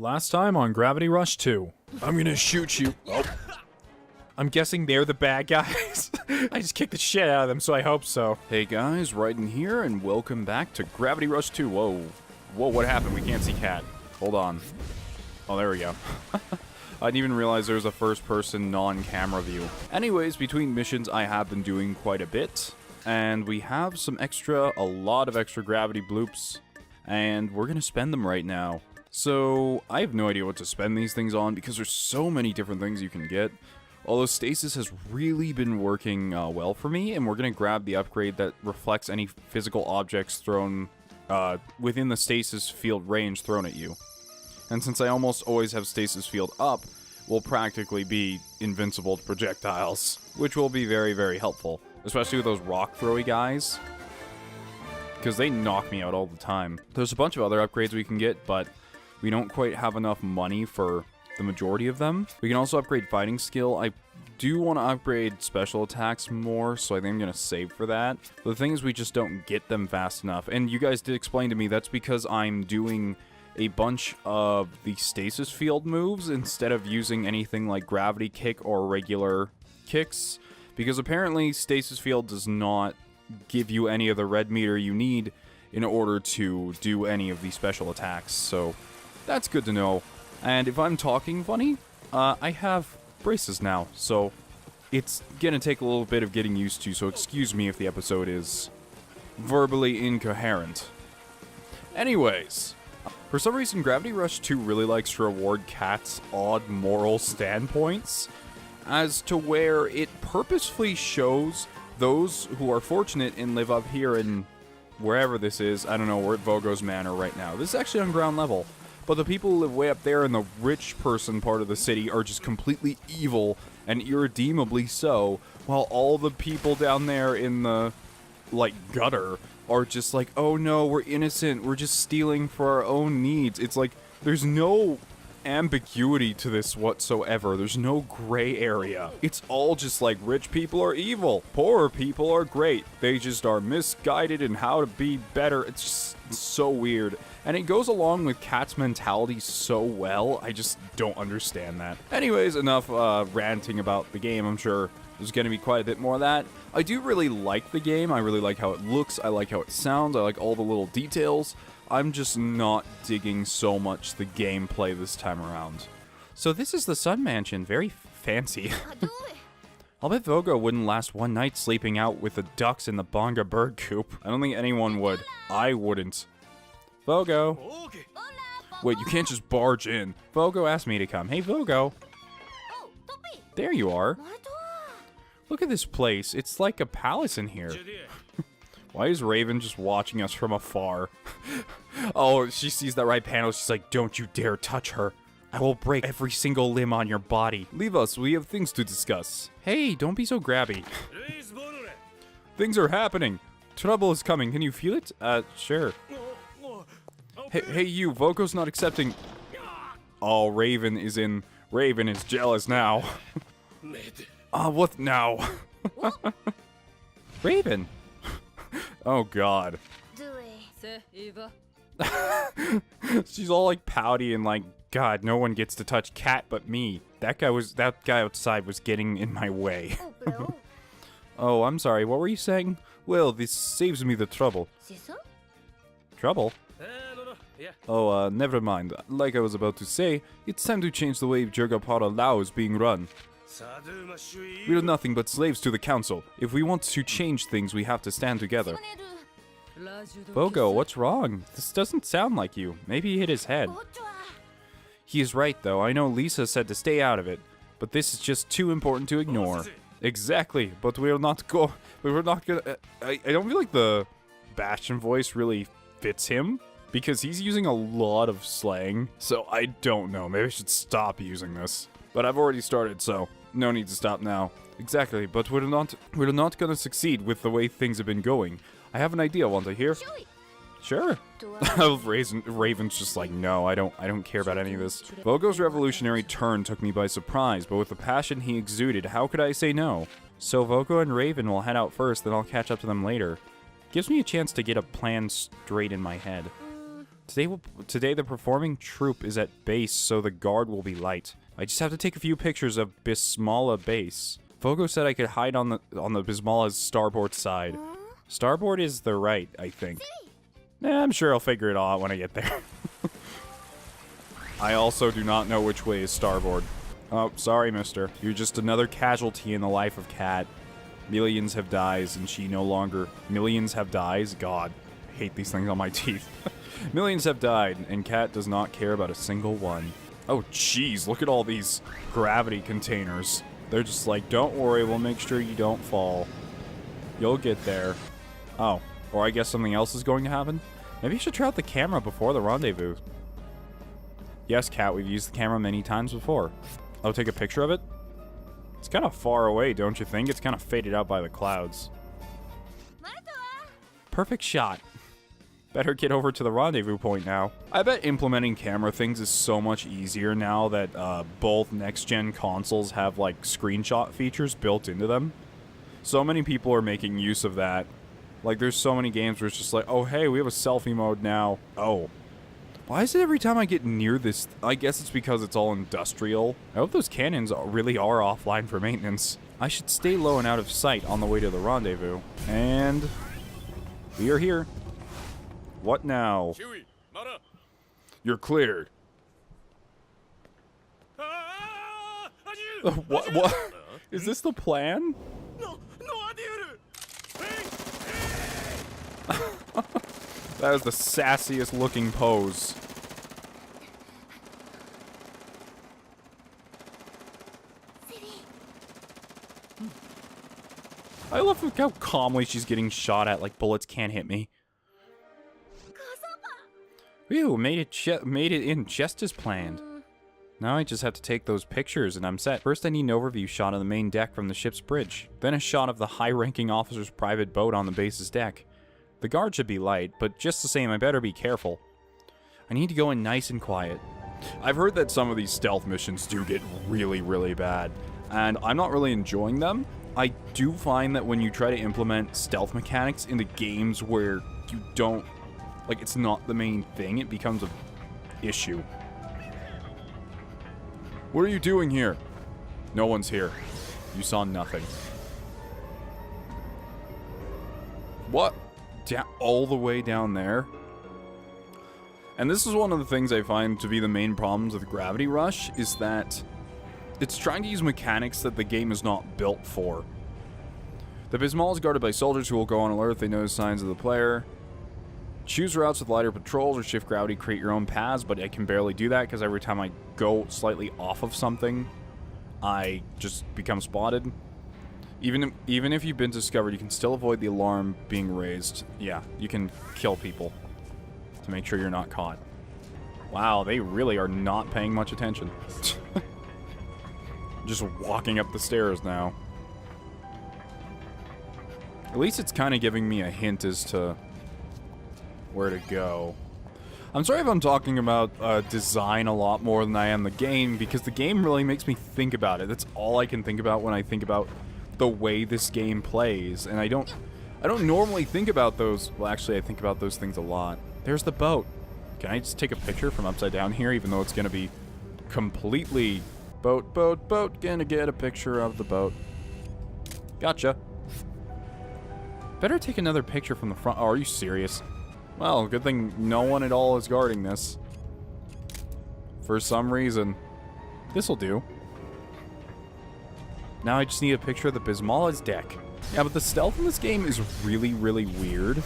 Last time on Gravity Rush 2. I'm gonna shoot you. Oh. I'm guessing they're the bad guys. I just kicked the shit out of them, so I hope so. Hey guys, Raiden here, and welcome back to Gravity Rush 2. Whoa. Whoa, what happened? We can't see Cat. Hold on. Oh, there we go. I didn't even realize there was a first-person non-camera view. Anyways, between missions, I have been doing quite a bit. And we have a lot of extra gravity bloops. And we're gonna spend them right now. So, I have no idea what to spend these things on because there's so many different things you can get. Although stasis has really been working well for me, and we're going to grab the upgrade that reflects any physical objects thrown within the stasis field range thrown at you. And since I almost always have stasis field up, we'll practically be invincible to projectiles, which will be very, very helpful, especially with those rock throwy guys, because they knock me out all the time. There's a bunch of other upgrades we can get, but we don't quite have enough money for the majority of them. We can also upgrade fighting skill. I do want to upgrade special attacks more, so I think I'm going to save for that. The thing is, we just don't get them fast enough. And you guys did explain to me that's because I'm doing a bunch of the stasis field moves instead of using anything like gravity kick or regular kicks. Because apparently stasis field does not give you any of the red meter you need in order to do any of the special attacks. So that's good to know. And if I'm talking funny, I have braces now, so it's gonna take a little bit of getting used to, so excuse me if the episode is verbally incoherent. Anyways, for some reason Gravity Rush 2 really likes to reward Cat's odd moral standpoints, as to where it purposefully shows those who are fortunate and live up here in wherever this is. I don't know, we're at Vogo's Manor right now. This is actually on ground level. But the people who live way up there in the rich person part of the city are just completely evil and irredeemably so, while all the people down there in the, like, gutter are just like, oh no, we're innocent, we're just stealing for our own needs. It's like, there's no ambiguity to this whatsoever. There's no gray area. It's all just like, rich people are evil, poor people are great. They just are misguided in how to be better. It's just so weird. And it goes along with Cat's mentality so well, I just don't understand that. Anyways, enough ranting about the game. I'm sure there's going to be quite a bit more of that. I do really like the game. I really like how it looks. I like how it sounds. I like all the little details. I'm just not digging so much the gameplay this time around. So this is the Sun Mansion. Very fancy. I'll bet Vogo wouldn't last one night sleeping out with the ducks in the Bonga bird coop. I don't think anyone would. I wouldn't. Vogo. Wait, you can't just barge in. Vogo asked me to come. Hey, Vogo. There you are. Look at this place. It's like a palace in here. Why is Raven just watching us from afar? Oh, she sees that right panel. She's like, don't you dare touch her. I will break every single limb on your body. Leave us. We have things to discuss. Hey, don't be so grabby. Things are happening. Trouble is coming. Can you feel it? Sure. Hey, you. Vogo's not accepting. Oh, Raven is jealous now. What now? Raven. Oh, God. She's all like pouty and like, God, no one gets to touch Cat but me. That guy outside was getting in my way. Oh, I'm sorry. What were you saying? Well, this saves me the trouble. Trouble? Oh, never mind. Like I was about to say, it's time to change the way Jurgapara Lao is being run. We're nothing but slaves to the council. If we want to change things, we have to stand together. Vogo, what's wrong? This doesn't sound like you. Maybe he hit his head. He is right, though. I know Lisa said to stay out of it, but this is just too important to ignore. Exactly, but we're not gonna... I don't feel like the Bastion voice really fits him, because he's using a lot of slang, so I don't know. Maybe I should stop using this. But I've already started, so no need to stop now. Exactly, but we're not gonna succeed with the way things have been going. I have an idea, want to hear? Sure. Raven's just like, no, I don't care about any of this. Vogo's revolutionary turn took me by surprise, but with the passion he exuded, how could I say no? So Vogo and Raven will head out first, then I'll catch up to them later. Gives me a chance to get a plan straight in my head. Today the performing troupe is at base, so the guard will be light. I just have to take a few pictures of Bismalla base. Vogo said I could hide on the Bismalla's starboard side. Starboard is the right, I think. I'm sure I'll figure it all out when I get there. I also do not know which way is starboard. Oh, sorry, mister. You're just another casualty in the life of Cat. Millions have dies, and she no longer... Millions have dies? God, I hate these things on my teeth. Millions have died, and Cat does not care about a single one. Oh, jeez, look at all these gravity containers. They're just like, don't worry, we'll make sure you don't fall. You'll get there. Oh, or I guess something else is going to happen? Maybe you should try out the camera before the rendezvous. Yes, Cat, we've used the camera many times before. I'll take a picture of it? It's kind of far away, don't you think? It's kind of faded out by the clouds. Perfect shot. Better get over to the rendezvous point now. I bet implementing camera things is so much easier now that both next-gen consoles have, like, screenshot features built into them. So many people are making use of that. Like, there's so many games where it's just like, oh, hey, we have a selfie mode now. Oh. Why is it every time I get near this... I guess it's because it's all industrial. I hope those cannons really are offline for maintenance. I should stay low and out of sight on the way to the rendezvous. And... we are here. What now? You're cleared. What? Is this the plan? That is the sassiest looking pose. I love how calmly she's getting shot at like bullets can't hit me. Phew, made it in just as planned. Now I just have to take those pictures and I'm set. First I need an overview shot of the main deck from the ship's bridge. Then a shot of the high-ranking officer's private boat on the base's deck. The guard should be light, but just the same I better be careful. I need to go in nice and quiet. I've heard that some of these stealth missions do get really, really bad, and I'm not really enjoying them. I do find that when you try to implement stealth mechanics into games where you don't... like, it's not the main thing, it becomes an issue. What are you doing here? No one's here. You saw nothing. What? All the way down there? And this is one of the things I find to be the main problems with Gravity Rush, is that it's trying to use mechanics that the game is not built for. The Bismalla is guarded by soldiers who will go on alert if they notice signs of the player. Choose routes with lighter patrols or shift gravity, create your own paths, but I can barely do that because every time I go slightly off of something, I just become spotted. Even if you've been discovered, you can still avoid the alarm being raised. Yeah, you can kill people to make sure you're not caught. Wow, they really are not paying much attention. Just walking up the stairs now. At least it's kind of giving me a hint as to where to go. I'm sorry if I'm talking about design a lot more than I am the game, because the game really makes me think about it. That's all I can think about when I think about the way this game plays, and I don't normally think about those. Well, actually, I think about those things a lot. There's the boat. Can I just take a picture from upside down here, even though it's gonna be completely boat, gonna get a picture of the boat. Gotcha. Better take another picture from the front. Oh, are you serious? Well, good thing no one at all is guarding this. For some reason. This'll do. Now I just need a picture of the Bismalla's deck. Yeah, but the stealth in this game is really, really weird.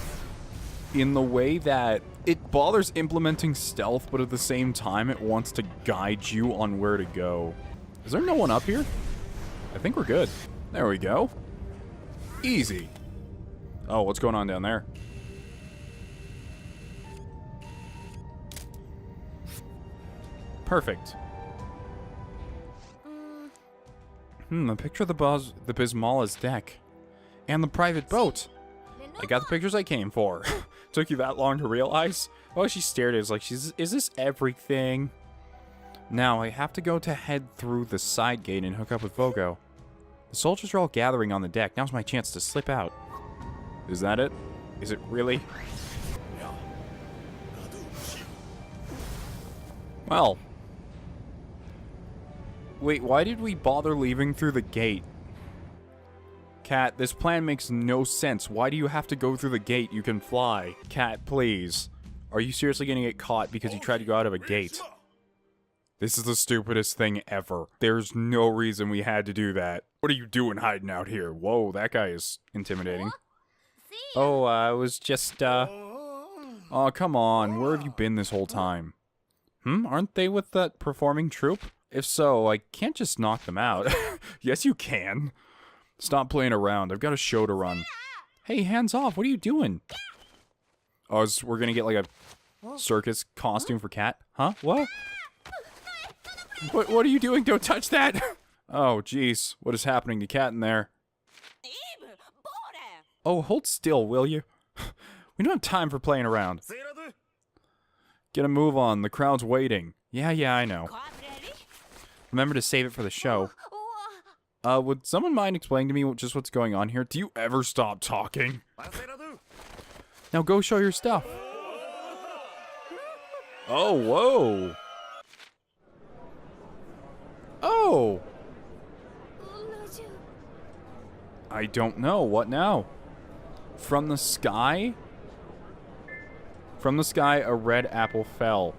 In the way that it bothers implementing stealth, but at the same time it wants to guide you on where to go. Is there no one up here? I think we're good. There we go. Easy. Oh, what's going on down there? Perfect. A picture of the Bismalla's deck. And the private boat. I got the pictures I came for. Took you that long to realize? Oh, she stared at us like, is this everything? Now, I have to go to head through the side gate and hook up with Vogo. The soldiers are all gathering on the deck. Now's my chance to slip out. Is that it? Is it really? Well. Wait, why did we bother leaving through the gate? Cat, this plan makes no sense. Why do you have to go through the gate? You can fly. Cat, please. Are you seriously gonna get caught because you tried to go out of a gate? This is the stupidest thing ever. There's no reason we had to do that. What are you doing hiding out here? Whoa, that guy is intimidating. Oh, I was just, Oh, come on. Where have you been this whole time? Aren't they with that performing troupe? If so, I can't just knock them out. Yes, you can. Stop playing around. I've got a show to run. Hey, hands off. What are you doing? Oh, we're gonna get like a circus costume for Cat? Huh? What? What are you doing? Don't touch that! Oh, jeez. What is happening to Cat in there? Oh, hold still, will you? We don't have time for playing around. Get a move on. The crowd's waiting. Yeah, I know. Remember to save it for the show. Would someone mind explaining to me just what's going on here? Do you ever stop talking? Now go show your stuff. Oh, whoa. Oh. I don't know. What now? From the sky? From the sky, a red apple fell.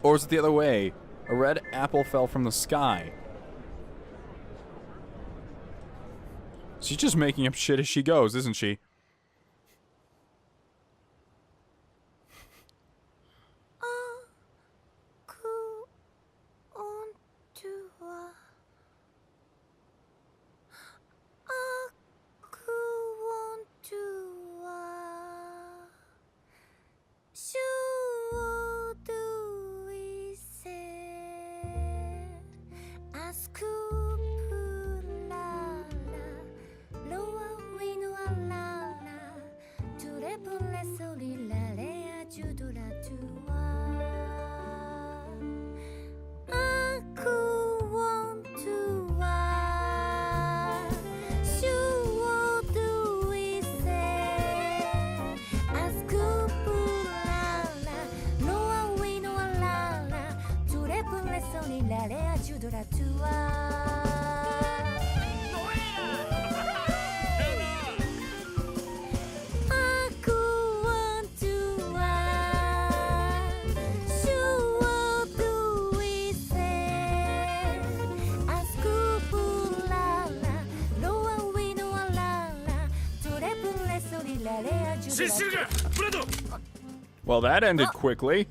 Or is it the other way? A red apple fell from the sky. She's just making up shit as she goes, isn't she? Well, that ended quickly.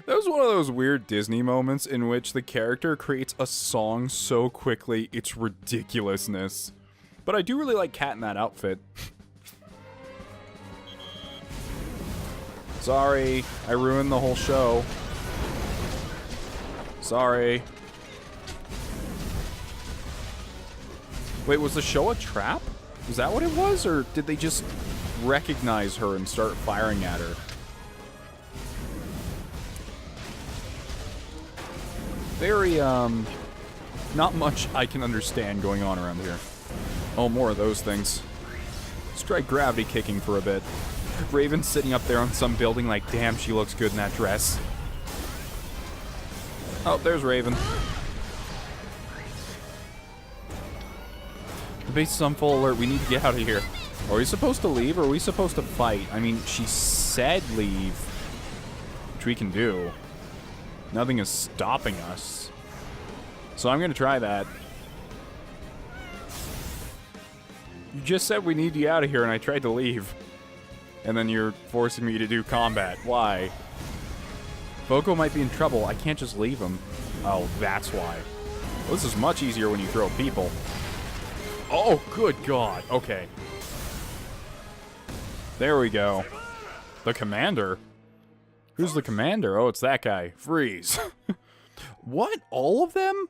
That was one of those weird Disney moments in which the character creates a song so quickly, it's ridiculousness. But I do really like Cat in that outfit. Sorry, I ruined the whole show. Sorry. Wait, was the show a trap? Was that what it was? Or did they just recognize her and start firing at her? Very, not much I can understand going on around here. Oh, more of those things. Let's try gravity kicking for a bit. Raven's sitting up there on some building like, damn, she looks good in that dress. Oh, there's Raven. The base is on full alert. We need to get out of here. Are we supposed to leave or are we supposed to fight? I mean, she said leave. Which we can do. Nothing is stopping us. So I'm going to try that. You just said we need you out of here and I tried to leave. And then you're forcing me to do combat. Why? Boko might be in trouble. I can't just leave him. Oh, that's why. Well, this is much easier when you throw people. Oh, good God. Okay. There we go. The commander? Who's the commander? Oh, it's that guy. Freeze. What? All of them?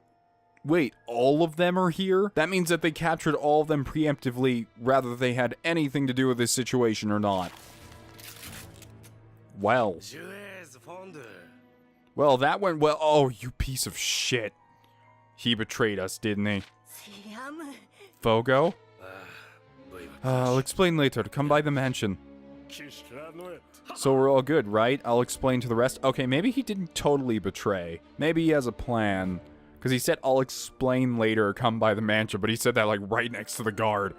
Wait, all of them are here? That means that they captured all of them preemptively, rather than they had anything to do with this situation or not. Well. Well, that went well. Oh, you piece of shit. He betrayed us, didn't he? Fogo? I'll explain later. Come by the mansion. So we're all good, right? I'll explain to the rest. Okay, maybe he didn't totally betray. Maybe he has a plan. Because he said, I'll explain later, come by the mansion. But he said that, like, right next to the guard.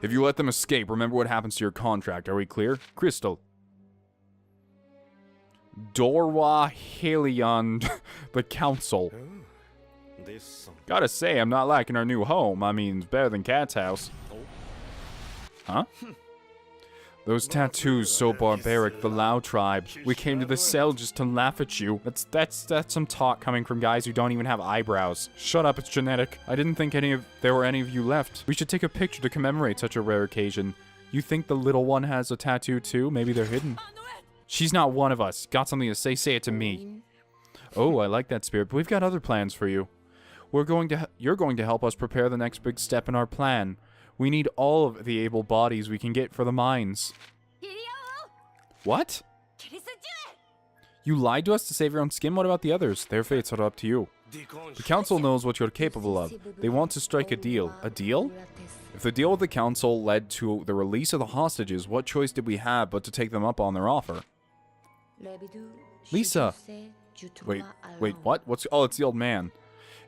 If you let them escape, remember what happens to your contract. Are we clear? Crystal. Dorwa Helion, the council. Gotta say, I'm not liking our new home. I mean, it's better than Cat's house. Huh? Those tattoos so barbaric, the Lao tribe. We came to the cell just to laugh at you. That's some talk coming from guys who don't even have eyebrows. Shut up, it's genetic. I didn't think there were any of you left. We should take a picture to commemorate such a rare occasion. You think the little one has a tattoo too? Maybe they're hidden. She's not one of us. Got something to say it to me. Oh, I like that spirit, but we've got other plans for you. You're going to help us prepare the next big step in our plan. We need all of the able bodies we can get for the mines. What? You lied to us to save your own skin? What about the others? Their fates are up to you. The council knows what you're capable of. They want to strike a deal. A deal? If the deal with the council led to the release of the hostages, what choice did we have but to take them up on their offer? Lisa! Wait, what? Oh, it's the old man.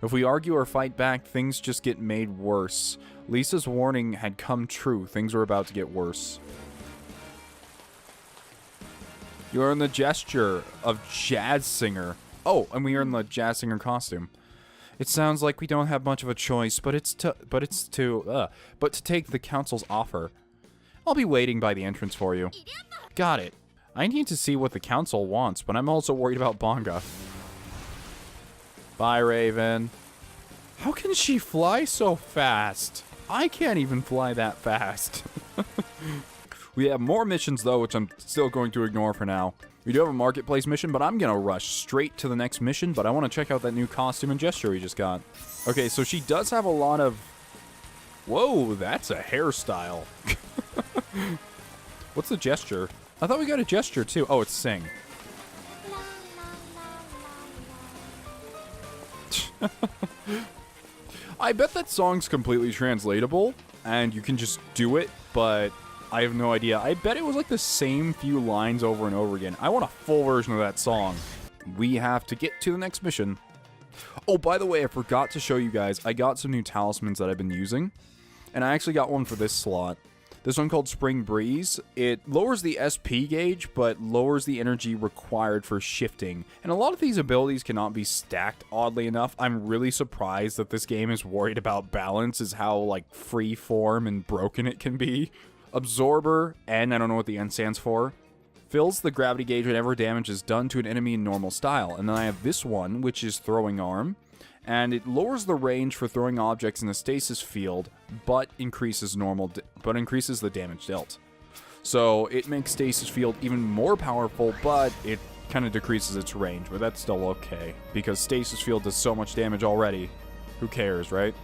If we argue or fight back, things just get made worse. Lisa's warning had come true. Things were about to get worse. You earn the gesture of jazz singer. Oh, and we earn the jazz singer costume. It sounds like we don't have much of a choice, but to take the council's offer. I'll be waiting by the entrance for you. Got it. I need to see what the council wants, but I'm also worried about Bonga. Bye, Raven. How can she fly so fast? I can't even fly that fast. We have more missions, though, which I'm still going to ignore for now. We do have a marketplace mission, but I'm going to rush straight to the next mission, but I want to check out that new costume and gesture we just got. Okay, so she does have a lot of... Whoa, that's a hairstyle. What's the gesture? I thought we got a gesture, too. Oh, it's sing. I bet that song's completely translatable, and you can just do it, but I have no idea. I bet it was like the same few lines over and over again. I want a full version of that song. We have to get to the next mission. Oh, by the way, I forgot to show you guys, I got some new talismans that I've been using, and I actually got one for this slot. This one called Spring Breeze. It lowers the SP gauge, but lowers the energy required for shifting. And a lot of these abilities cannot be stacked, oddly enough. I'm really surprised that this game is worried about balance, is how, like, free form and broken it can be. Absorber, N, I don't know what the N stands for, fills the gravity gauge whenever damage is done to an enemy in normal style. And then I have this one, which is Throwing Arm. And it lowers the range for throwing objects in the stasis field, but increases the damage dealt. So it makes stasis field even more powerful, but it kind of decreases its range, but that's still okay, because stasis field does so much damage already. Who cares, right?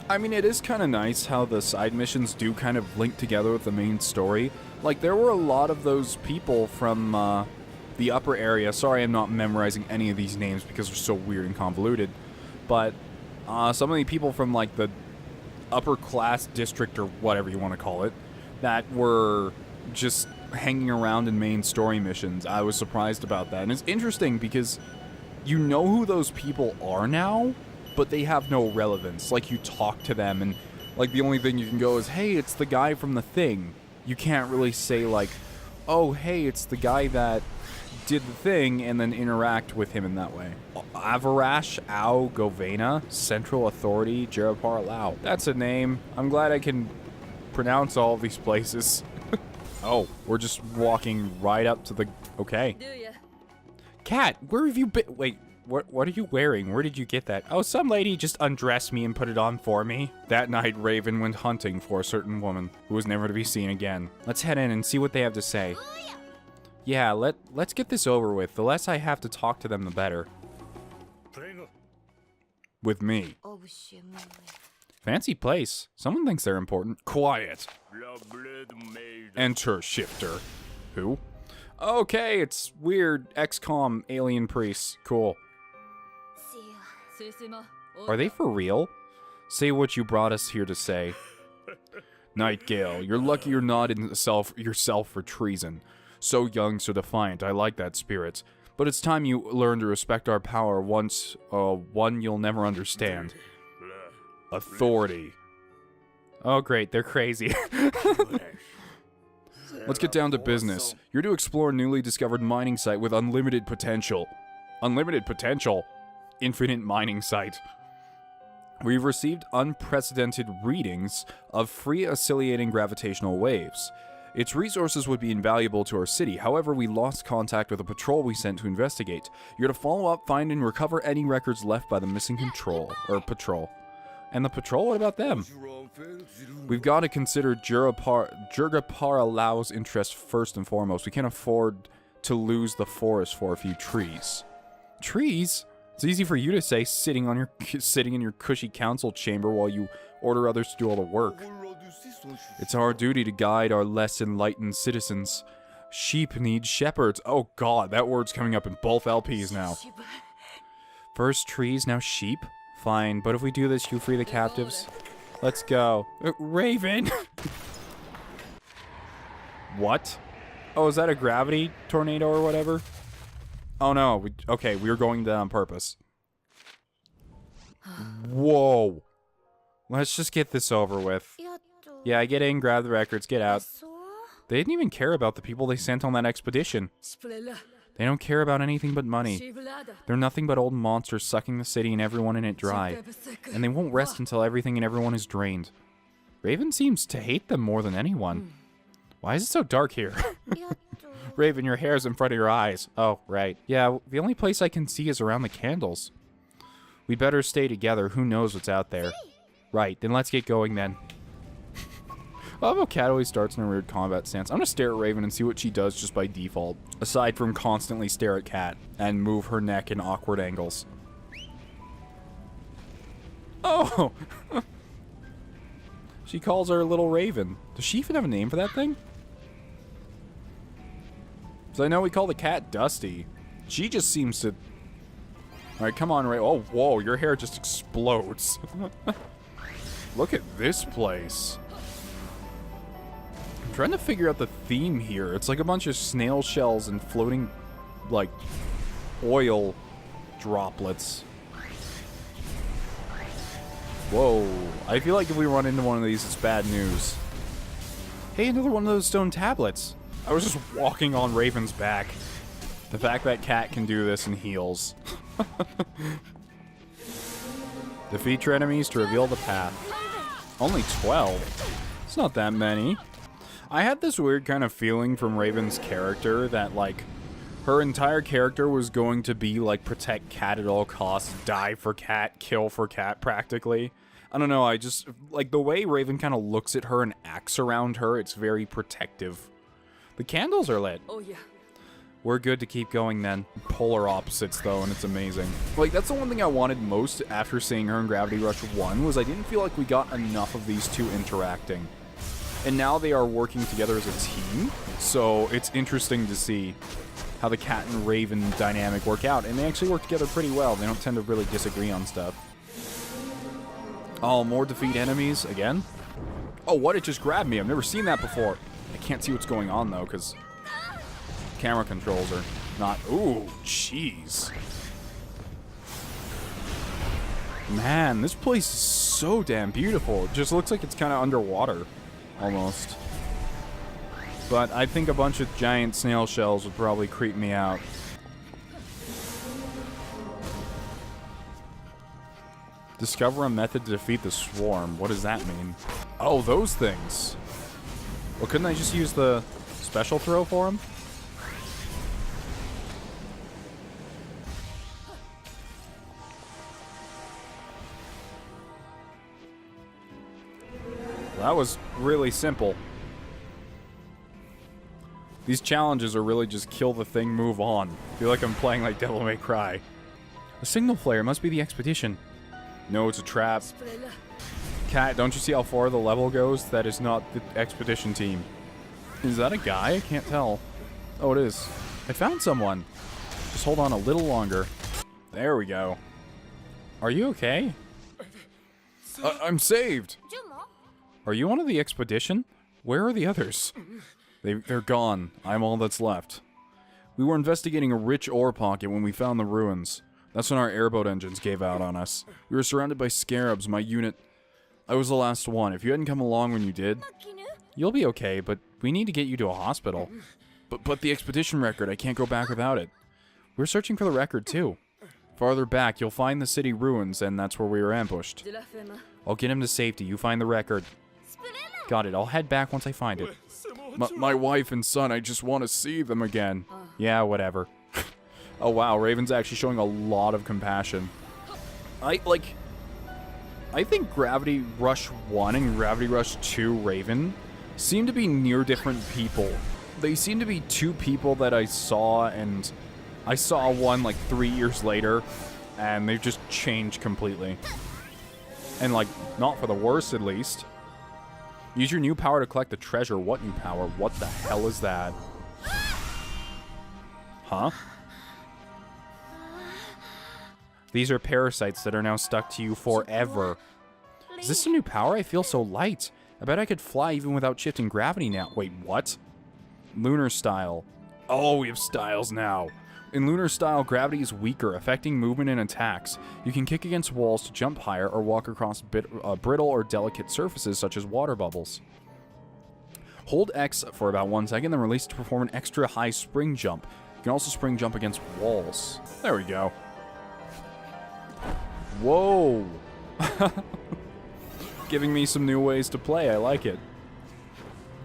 I mean, it is kind of nice how the side missions do kind of link together with the main story. Like, there were a lot of those people from the upper area. Sorry, I'm not memorizing any of these names because they're so weird and convoluted. But some of the people from, like, the upper class district or whatever you want to call it that were just hanging around in main story missions. I was surprised about that. And it's interesting because you know who those people are now, but they have no relevance. Like, you talk to them, and, like, the only thing you can go is, hey, it's the guy from The Thing. You can't really say, like, oh, hey, it's the guy that did the thing, and then interact with him in that way. Avarash Ao Govena, Central Authority, Jerapar Lao. That's a name. I'm glad I can pronounce all of these places. Oh, we're just walking right up to the... Okay. Cat, where have you been? Wait. What are you wearing? Where did you get that? Oh, some lady just undressed me and put it on for me. That night, Raven went hunting for a certain woman who was never to be seen again. Let's head in and see what they have to say. Yeah, let's get this over with. The less I have to talk to them, the better. With me. Fancy place. Someone thinks they're important. Quiet. Enter shifter. Who? Okay, it's weird. XCOM alien priests. Cool. Are they for real? Say what you brought us here to say. Nightingale, you're lucky you're not in yourself for treason. So young, so defiant. I like that spirit. But it's time you learn to respect our power once, one you'll never understand. Authority. Oh great, they're crazy. Let's get down to business. You're to explore a newly discovered mining site with unlimited potential. Unlimited potential? Infinite mining site. We've received unprecedented readings of free oscillating gravitational waves. Its resources would be invaluable to our city, however we lost contact with a patrol we sent to investigate. You're to follow up, find and recover any records left by the missing patrol. And the patrol, what about them? We've got to consider Jurgapar-Lau's interest first and foremost. We can't afford to lose the forest for a few trees. Trees? It's easy for you to say, sitting in your cushy council chamber while you order others to do all the work. It's our duty to guide our less enlightened citizens. Sheep need shepherds. Oh god, that word's coming up in both LPs now. First trees, now sheep? Fine, but if we do this, you free the captives. Let's go. Raven! What? Oh, is that a gravity tornado or whatever? Oh no, okay, we were going there on purpose. Whoa. Let's just get this over with. Yeah, get in, grab the records, get out. They didn't even care about the people they sent on that expedition. They don't care about anything but money. They're nothing but old monsters sucking the city and everyone in it dry. And they won't rest until everything and everyone is drained. Raven seems to hate them more than anyone. Why is it so dark here? Raven, your hair's in front of your eyes. Oh, right. Yeah, the only place I can see is around the candles. We better stay together. Who knows what's out there? Right, then let's get going then. I love how Cat always starts in a weird combat stance. I'm gonna stare at Raven and see what she does just by default. Aside from constantly stare at Cat and move her neck in awkward angles. Oh! She calls her little Raven. Does she even have a name for that thing? So I know we call the cat Dusty. She just seems to... Alright, come on, Raven. Oh, whoa, your hair just explodes. Look at this place. I'm trying to figure out the theme here. It's like a bunch of snail shells and floating, like, oil droplets. Whoa. I feel like if we run into one of these, it's bad news. Hey, another one of those stone tablets. I was just walking on Raven's back. The fact that Cat can do this and heals. Defeat your enemies to reveal the path. Only 12? It's not that many. I had this weird kind of feeling from Raven's character that, like, her entire character was going to be, like, protect Cat at all costs, die for Cat, kill for Cat, practically. I don't know, I just, like, the way Raven kind of looks at her and acts around her, it's very protective. The candles are lit. Oh, yeah. We're good to keep going then. Polar opposites, though, and it's amazing. Like, that's the one thing I wanted most after seeing her in Gravity Rush 1, was I didn't feel like we got enough of these two interacting. And now they are working together as a team, so it's interesting to see how the Cat and Raven dynamic work out. And they actually work together pretty well. They don't tend to really disagree on stuff. Oh, more defeat enemies again? Oh, what? It just grabbed me. I've never seen that before. I can't see what's going on, though, because camera controls are not... Ooh, jeez. Man, this place is so damn beautiful. It just looks like it's kind of underwater, almost. But I think a bunch of giant snail shells would probably creep me out. Discover a method to defeat the swarm. What does that mean? Oh, those things. Well, couldn't I just use the special throw for him? That was really simple. These challenges are really just kill the thing, move on. I feel like I'm playing like Devil May Cry. A signal flare must be the expedition. No, it's a trap. Cat, don't you see how far the level goes? That is not the expedition team. Is that a guy? I can't tell. Oh, it is. I found someone. Just hold on a little longer. There we go. Are you okay? I'm saved. Are you one of the expedition? Where are the others? They're gone. I'm all that's left. We were investigating a rich ore pocket when we found the ruins. That's when our airboat engines gave out on us. We were surrounded by scarabs. My unit... I was the last one. If you hadn't come along when you did, you'll be okay, but we need to get you to a hospital. But the expedition record, I can't go back without it. We're searching for the record, too. Farther back, you'll find the city ruins, and that's where we were ambushed. I'll get him to safety. You find the record. Got it. I'll head back once I find it. My wife and son, I just want to see them again. Yeah, whatever. Oh, wow. Raven's actually showing a lot of compassion. I think Gravity Rush 1 and Gravity Rush 2 Raven seem to be near different people. They seem to be two people that I saw, and I saw one like 3 years later, and they've just changed completely. And like, not for the worse at least. Use your new power to collect the treasure. What new power? What the hell is that? Huh? These are parasites that are now stuck to you forever. Is this a new power? I feel so light. I bet I could fly even without shifting gravity now. Wait, what? Lunar style. Oh, we have styles now. In lunar style, gravity is weaker, affecting movement and attacks. You can kick against walls to jump higher or walk across brittle or delicate surfaces such as water bubbles. Hold X for about 1 second, then release to perform an extra high spring jump. You can also spring jump against walls. There we go. Whoa! Giving me some new ways to play. I like it.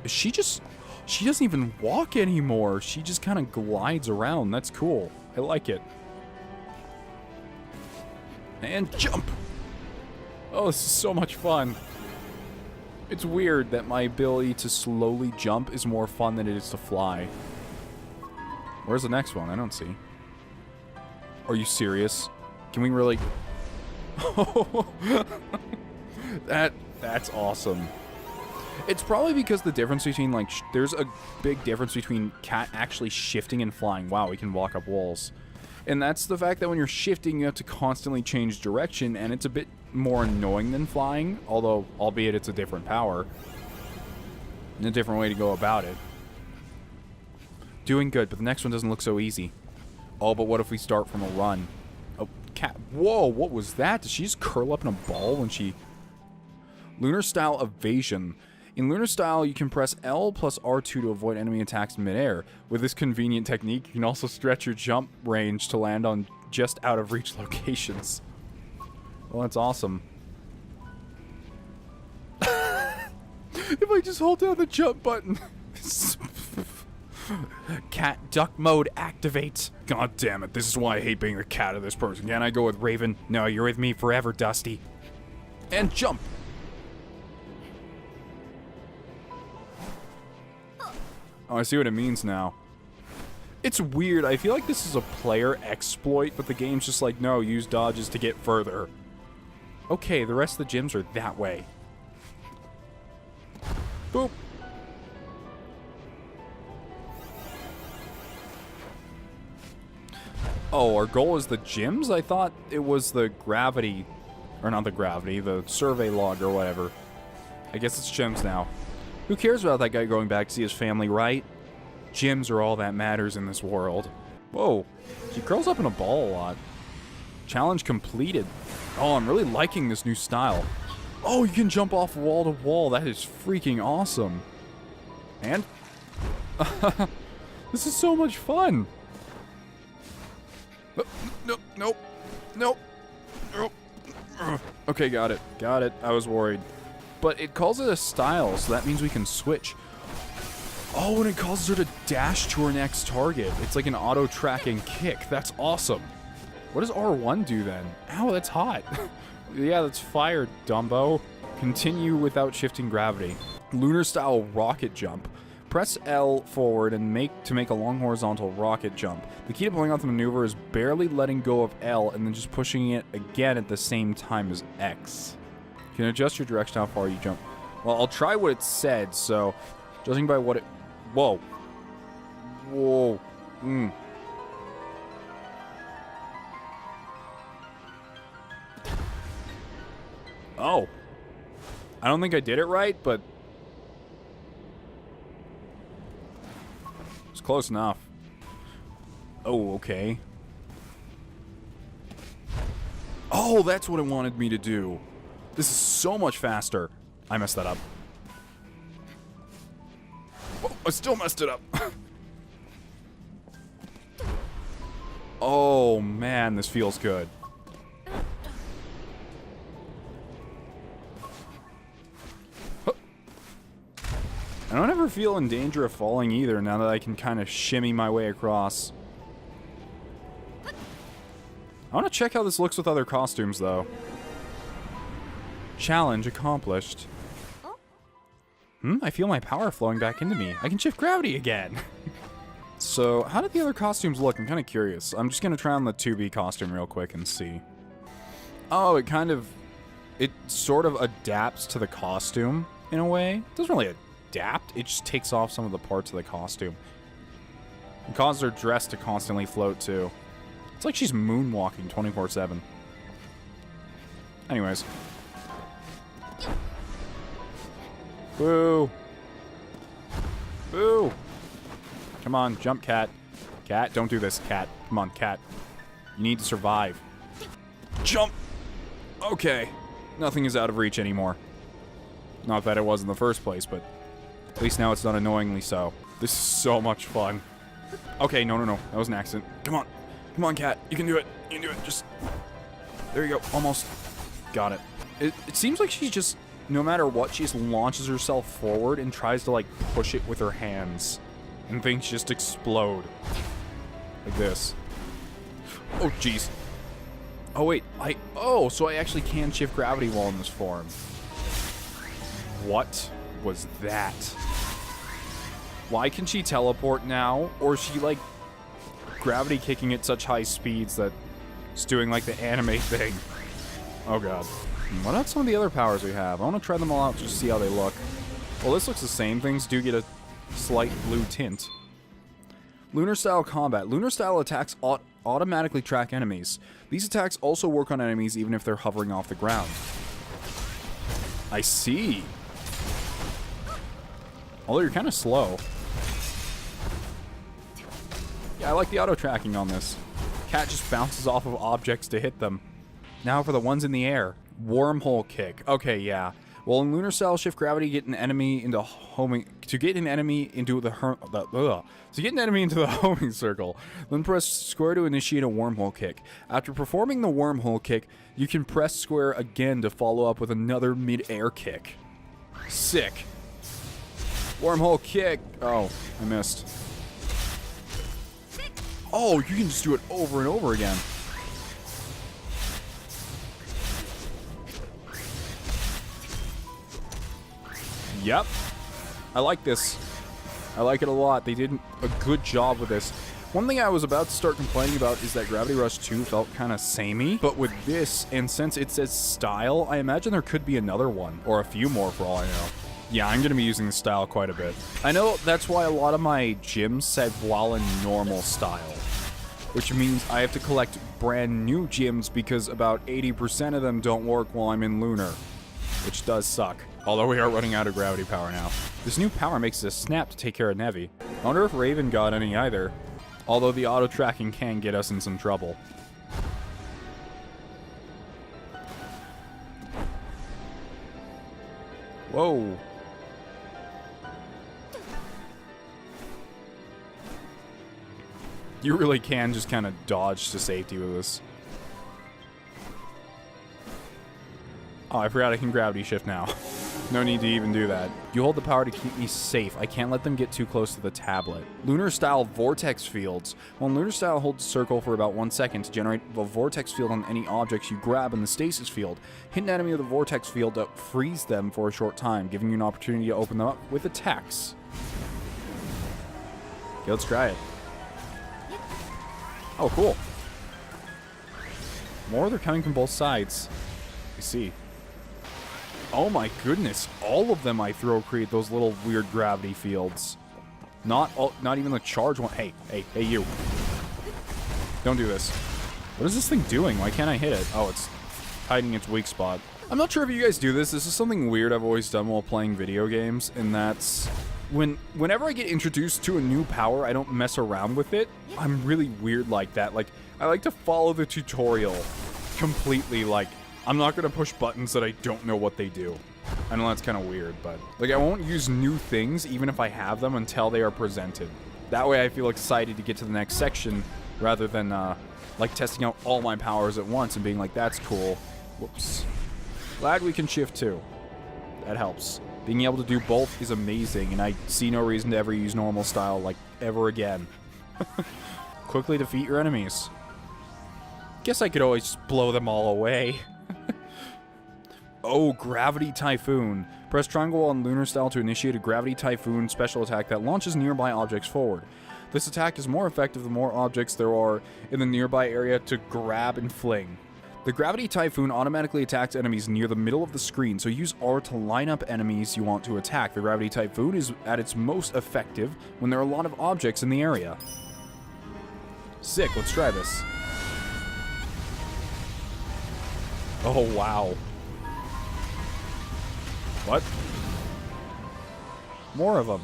She doesn't even walk anymore. She just kind of glides around. That's cool. I like it. And jump! Oh, this is so much fun. It's weird that my ability to slowly jump is more fun than it is to fly. Where's the next one? I don't see. Are you serious? Can we really... That's awesome. It's probably because the difference between, like, there's a big difference between Cat actually shifting and flying. Wow, we can walk up walls. And that's the fact that when you're shifting, you have to constantly change direction, and it's a bit more annoying than flying, although, albeit it's a different power. And a different way to go about it. Doing good, but the next one doesn't look so easy. Oh, but what if we start from a run? Oh, Cat. Whoa, what was that? Did she just curl up in a ball when she... Lunar style evasion. In lunar style, you can press L plus R2 to avoid enemy attacks in midair. With this convenient technique, you can also stretch your jump range to land on just out of reach locations. Well, that's awesome. If I just hold down the jump button. Cat duck mode activates. God damn it, this is why I hate being the cat of this person. Can I go with Raven? No, you're with me forever, Dusty. And jump. Oh, I see what it means now. It's weird. I feel like this is a player exploit, but the game's just like, no, use dodges to get further. Okay, the rest of the gyms are that way. Boop. Oh, our goal is the gyms? I thought it was the gravity, or not the gravity, the survey log or whatever. I guess it's gyms now. Who cares about that guy going back to see his family, right? Gyms are all that matters in this world. Whoa, she curls up in a ball a lot. Challenge completed. Oh, I'm really liking this new style. Oh, you can jump off wall to wall. That is freaking awesome. And? This is so much fun. Nope, nope, nope. Okay, got it. Got it. I was worried. But it calls it a style, so that means we can switch. Oh, and it causes her to dash to her next target. It's like an auto-tracking kick. That's awesome. What does R1 do then? Ow, that's hot. Yeah, that's fire, Dumbo. Continue without shifting gravity. Lunar style rocket jump. Press L forward and to make a long horizontal rocket jump. The key to pulling off the maneuver is barely letting go of L and then just pushing it again at the same time as X. You can adjust your direction how far you jump. Well, I'll try what it said, so judging by what it... Whoa. Whoa. Oh. I don't think I did it right, but... it's close enough. Oh, okay. Oh, that's what it wanted me to do. This is so much faster. I messed that up. Oh, I still messed it up. Oh, man, this feels good. I don't ever feel in danger of falling either now that I can kind of shimmy my way across. I want to check how this looks with other costumes, though. Challenge accomplished. I feel my power flowing back into me. I can shift gravity again. So, how did the other costumes look? I'm kind of curious. I'm just going to try on the 2B costume real quick and see. Oh, it sort of adapts to the costume in a way. It doesn't really adapt. It just takes off some of the parts of the costume. It causes her dress to constantly float, too. It's like she's moonwalking 24/7. Anyways. Boo! Boo! Come on, jump, cat. Cat, don't do this, cat. Come on, cat. You need to survive. Jump! Okay. Nothing is out of reach anymore. Not that it was in the first place, but at least now it's done annoyingly so. This is so much fun. Okay, no. That was an accident. Come on. Come on, cat. You can do it. You can do it. Just... there you go. Almost. Got it. It seems like she's just... no matter what, she just launches herself forward and tries to, like, push it with her hands. And things just explode. Like this. Oh, jeez. Oh, wait. Oh, so I actually can shift gravity while in this form. What was that? Why can she teleport now? Or is she, like, gravity kicking at such high speeds that it's doing, like, the anime thing? Oh, God. What about some of the other powers we have? I want to try them all out just to see how they look. Well, this looks the same. Things do get a slight blue tint. Lunar Style Combat. Lunar Style attacks automatically track enemies. These attacks also work on enemies even if they're hovering off the ground. I see. Although you're kind of slow. Yeah, I like the auto-tracking on this. Cat just bounces off of objects to hit them. Now for the ones in the air. Wormhole kick. Okay, yeah. Well, in Lunar Style, shift gravity, get an enemy into homing. To get an enemy into the homing circle, then press square to initiate a wormhole kick. After performing the wormhole kick, you can press square again to follow up with another mid-air kick. Sick. Wormhole kick. Oh, I missed. Oh, you can just do it over and over again. Yep. I like this. I like it a lot. They did a good job with this. One thing I was about to start complaining about is that Gravity Rush 2 felt kind of samey, but with this, and since it says style, I imagine there could be another one, or a few more for all I know. Yeah, I'm going to be using the style quite a bit. I know that's why a lot of my gyms said while in normal style, which means I have to collect brand new gyms because about 80% of them don't work while I'm in Lunar, which does suck. Although we are running out of gravity power now. This new power makes it a snap to take care of Nevi. I wonder if Raven got any either. Although the auto-tracking can get us in some trouble. Whoa. You really can just kind of dodge to safety with this. Oh, I forgot I can gravity shift now. No need to even do that. You hold the power to keep me safe. I can't let them get too close to the tablet. Lunar Style Vortex Fields. Well, Lunar Style holds circle for about 1 second to generate a vortex field on any objects you grab in the stasis field. Hit an enemy with a vortex field to freeze them for a short time, giving you an opportunity to open them up with attacks. Okay, let's try it. Oh, cool. More, they're coming from both sides. You see. Oh my goodness. All of them I throw create those little weird gravity fields. Not even the charge one. Hey, you. Don't do this. What is this thing doing? Why can't I hit it? Oh, it's hiding its weak spot. I'm not sure if you guys do this. This is something weird I've always done while playing video games, and that's whenever I get introduced to a new power, I don't mess around with it. I'm really weird like that. Like, I like to follow the tutorial completely. Like, I'm not gonna push buttons that I don't know what they do. I know that's kind of weird, but like, I won't use new things even if I have them until they are presented. That way I feel excited to get to the next section rather than like testing out all my powers at once and being like, that's cool. Whoops. Glad we can shift too. That helps. Being able to do both is amazing, and I see no reason to ever use normal style, like, ever again. Quickly defeat your enemies. Guess I could always just blow them all away. Oh, Gravity Typhoon. Press triangle on lunar style to initiate a Gravity Typhoon special attack that launches nearby objects forward. This attack is more effective the more objects there are in the nearby area to grab and fling. The Gravity Typhoon automatically attacks enemies near the middle of the screen, so use R to line up enemies you want to attack. The Gravity Typhoon is at its most effective when there are a lot of objects in the area. Sick, let's try this. Oh, wow. What? More of them.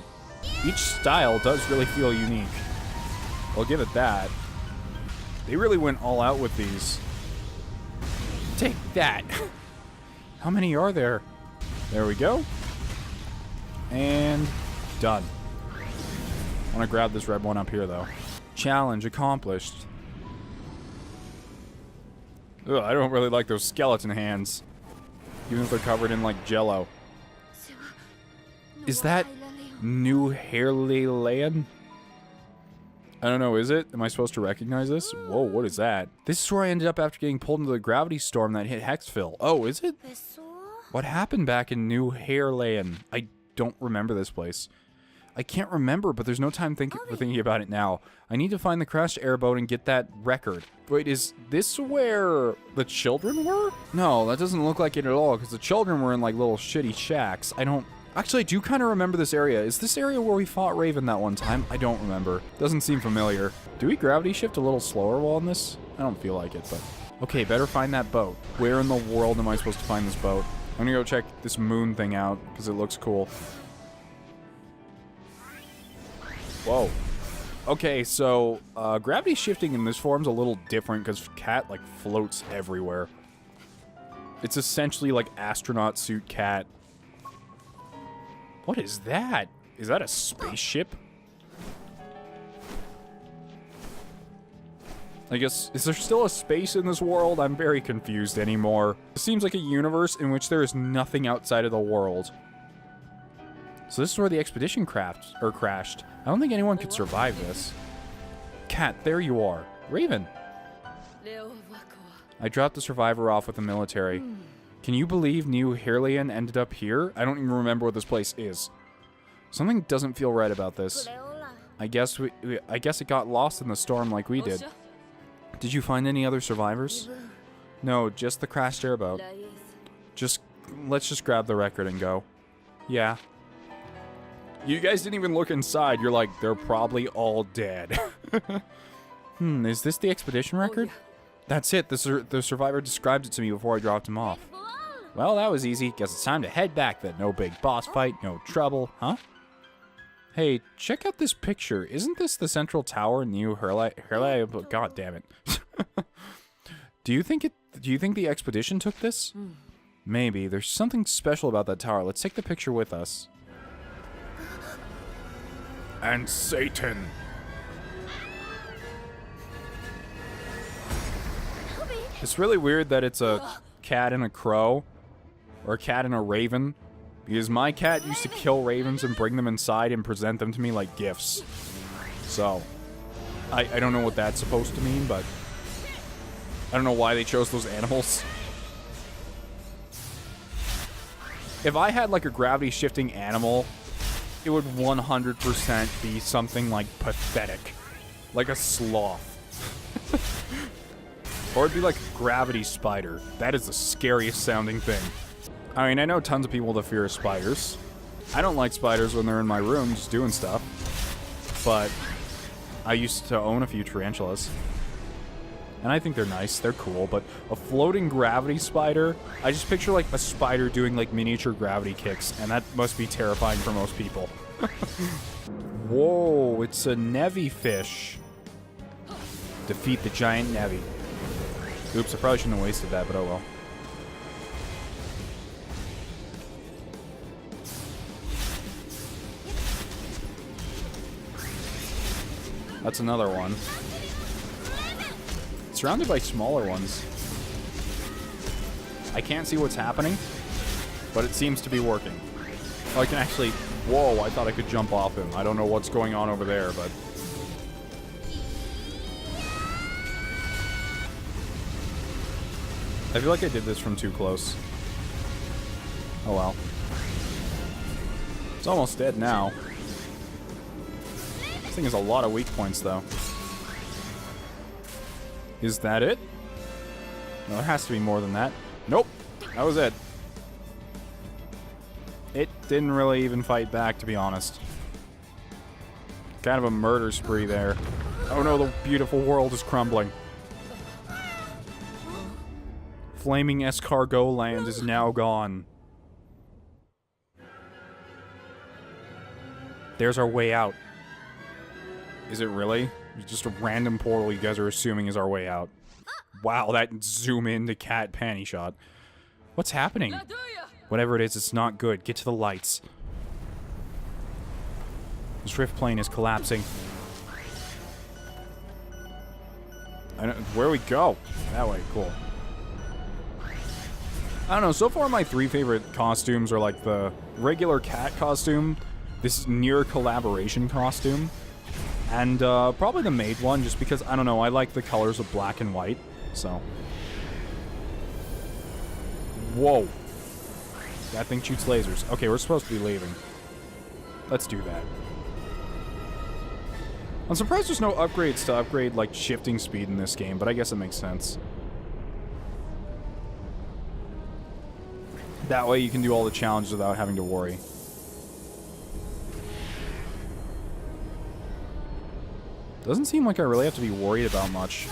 Each style does really feel unique. I'll give it that. They really went all out with these. Take that. How many are there? There we go. And done. I want to grab this red one up here, though. Challenge accomplished. Ugh, I don't really like those skeleton hands. Even if they're covered in, like, jello. Is that New Herleian? I don't know, is it? Am I supposed to recognize this? Whoa, what is that? This is where I ended up after getting pulled into the gravity storm that hit Hexville. Oh, is it? What happened back in New Herleian? I don't remember this place. I can't remember, but there's no time for thinking about it now. I need to find the crashed airboat and get that record. Wait, is this where the children were? No, that doesn't look like it at all, because the children were in, like, little shitty shacks. Actually, I do kind of remember this area. Is this area where we fought Raven that one time? I don't remember. Doesn't seem familiar. Do we gravity shift a little slower while in this? I don't feel like it, but... Okay, better find that boat. Where in the world am I supposed to find this boat? I'm gonna go check this moon thing out, because it looks cool. Whoa. Okay, so, gravity shifting in this form's a little different, because Cat, like, floats everywhere. It's essentially like astronaut suit Cat. What is that? Is that a spaceship? I guess, is there still a space in this world? I'm very confused anymore. It seems like a universe in which there is nothing outside of the world. So this is where the expedition crashed. I don't think anyone could survive this. Cat, there you are. Raven. I dropped the survivor off with the military. Can you believe New Herleian ended up here? I don't even remember what this place is. Something doesn't feel right about this. I guess it got lost in the storm like we did. Did you find any other survivors? No, just the crashed airboat. Let's just grab the record and go. Yeah. You guys didn't even look inside. You're like, they're probably all dead. Is this the expedition record? That's it. The survivor described it to me before I dropped him off. Well, that was easy. Guess it's time to head back then. No big boss fight, no trouble, huh? Hey, check out this picture. Isn't this the central tower in New Herleian? God damn it. Do you think the expedition took this? Maybe. There's something special about that tower. Let's take the picture with us. And Satan. It's really weird that it's a cat and a crow. Or a cat and a raven. Because my cat used to kill ravens and bring them inside and present them to me like gifts. So, I don't know what that's supposed to mean, but I don't know why they chose those animals. If I had like a gravity shifting animal it would 100% be something like pathetic. Like a sloth. Or it'd be like a gravity spider. That is the scariest sounding thing. I mean, I know tons of people that fear spiders. I don't like spiders when they're in my room just doing stuff. But I used to own a few tarantulas. And I think they're nice, they're cool, but a floating gravity spider, I just picture like a spider doing like miniature gravity kicks, and that must be terrifying for most people. Whoa, it's a Nevi fish. Defeat the giant Nevi. Oops, I probably shouldn't have wasted that, but oh well. That's another one. Surrounded by smaller ones. I can't see what's happening, but it seems to be working. Oh, I can actually... Whoa, I thought I could jump off him. I don't know what's going on over there, but... I feel like I did this from too close. Oh well. It's almost dead now. This thing has a lot of weak points, though. Is that it? No, there has to be more than that. Nope. That was it. It didn't really even fight back, to be honest. Kind of a murder spree there. Oh no, the beautiful world is crumbling. Flaming escargot land is now gone. There's our way out. Is it really? Just a random portal you guys are assuming is our way out. Wow, that zoom in to cat panty shot. What's happening? Whatever it is, it's not good. Get to the lights. This rift plane is collapsing. Where do we go? That way, cool. I don't know, so far my three favorite costumes are like the regular cat costume, this near collaboration costume, and probably the maid one, just because, I don't know, I like the colors of black and white, so. Whoa. That thing shoots lasers. Okay, we're supposed to be leaving. Let's do that. I'm surprised there's no upgrades to upgrade, like, shifting speed in this game, but I guess it makes sense. That way you can do all the challenges without having to worry. Doesn't seem like I really have to be worried about much.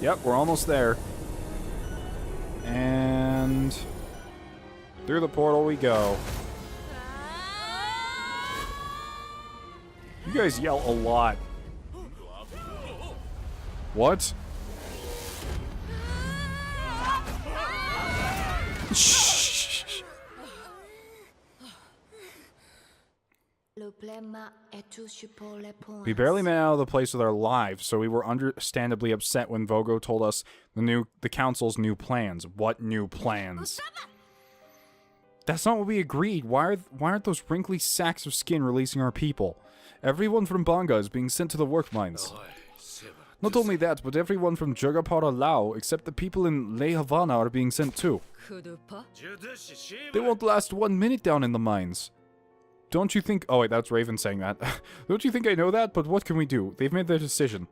Yep, we're almost there. And through the portal we go. You guys yell a lot. What? Shh. We barely made it out of the place with our lives, so we were understandably upset when Vogo told us the council's new plans. What new plans? That's not what we agreed. Why aren't those wrinkly sacks of skin releasing our people? Everyone from Banga is being sent to the work mines. Not only that, but everyone from Jagapara Lao, except the people in Le Havana, are being sent too. They won't last 1 minute down in the mines. Don't you think... Oh wait, that's Raven saying that. Don't you think I know that? But what can we do? They've made their decision.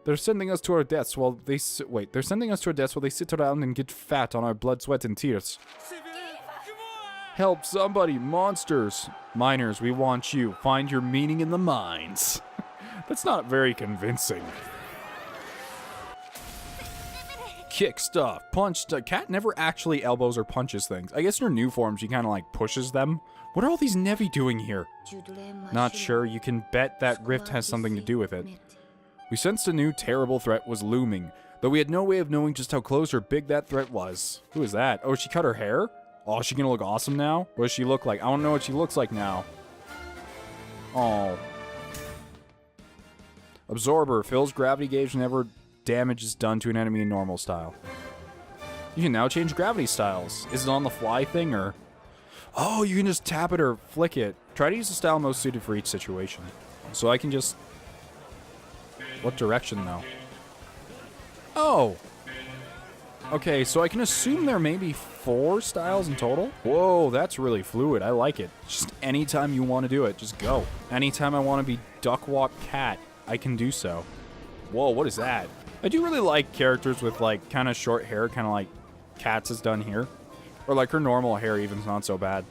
They're sending us to our deaths while they... Wait, they're sending us to our deaths while they sit around and get fat on our blood, sweat, and tears. Help somebody, monsters. Miners, we want you. Find your meaning in the mines. That's not very convincing. Kick stuff, punch stuff. Cat never actually elbows or punches things. I guess in her new forms, she kind of like pushes them. What are all these Nevi doing here? Not sure. You can bet that rift has something to do with it. We sensed a new terrible threat was looming, though we had no way of knowing just how close or big that threat was. Who is that? Oh, she cut her hair? Oh, is she gonna look awesome now? What does she look like? I don't know what she looks like now. Oh. Absorber. Fills gravity gauge whenever damage is done to an enemy in normal style. You can now change gravity styles. Is it on the fly thing, or... Oh, you can just tap it or flick it. Try to use the style most suited for each situation. So I can just... What direction, though? Oh. Okay, so I can assume there may be 4 styles in total. Whoa, that's really fluid. I like it. Just anytime you want to do it, just go. Anytime I want to be duck walk cat, I can do so. Whoa, what is that? I do really like characters with like kind of short hair, kind of like Cats has done here. Or like her normal hair even's not so bad.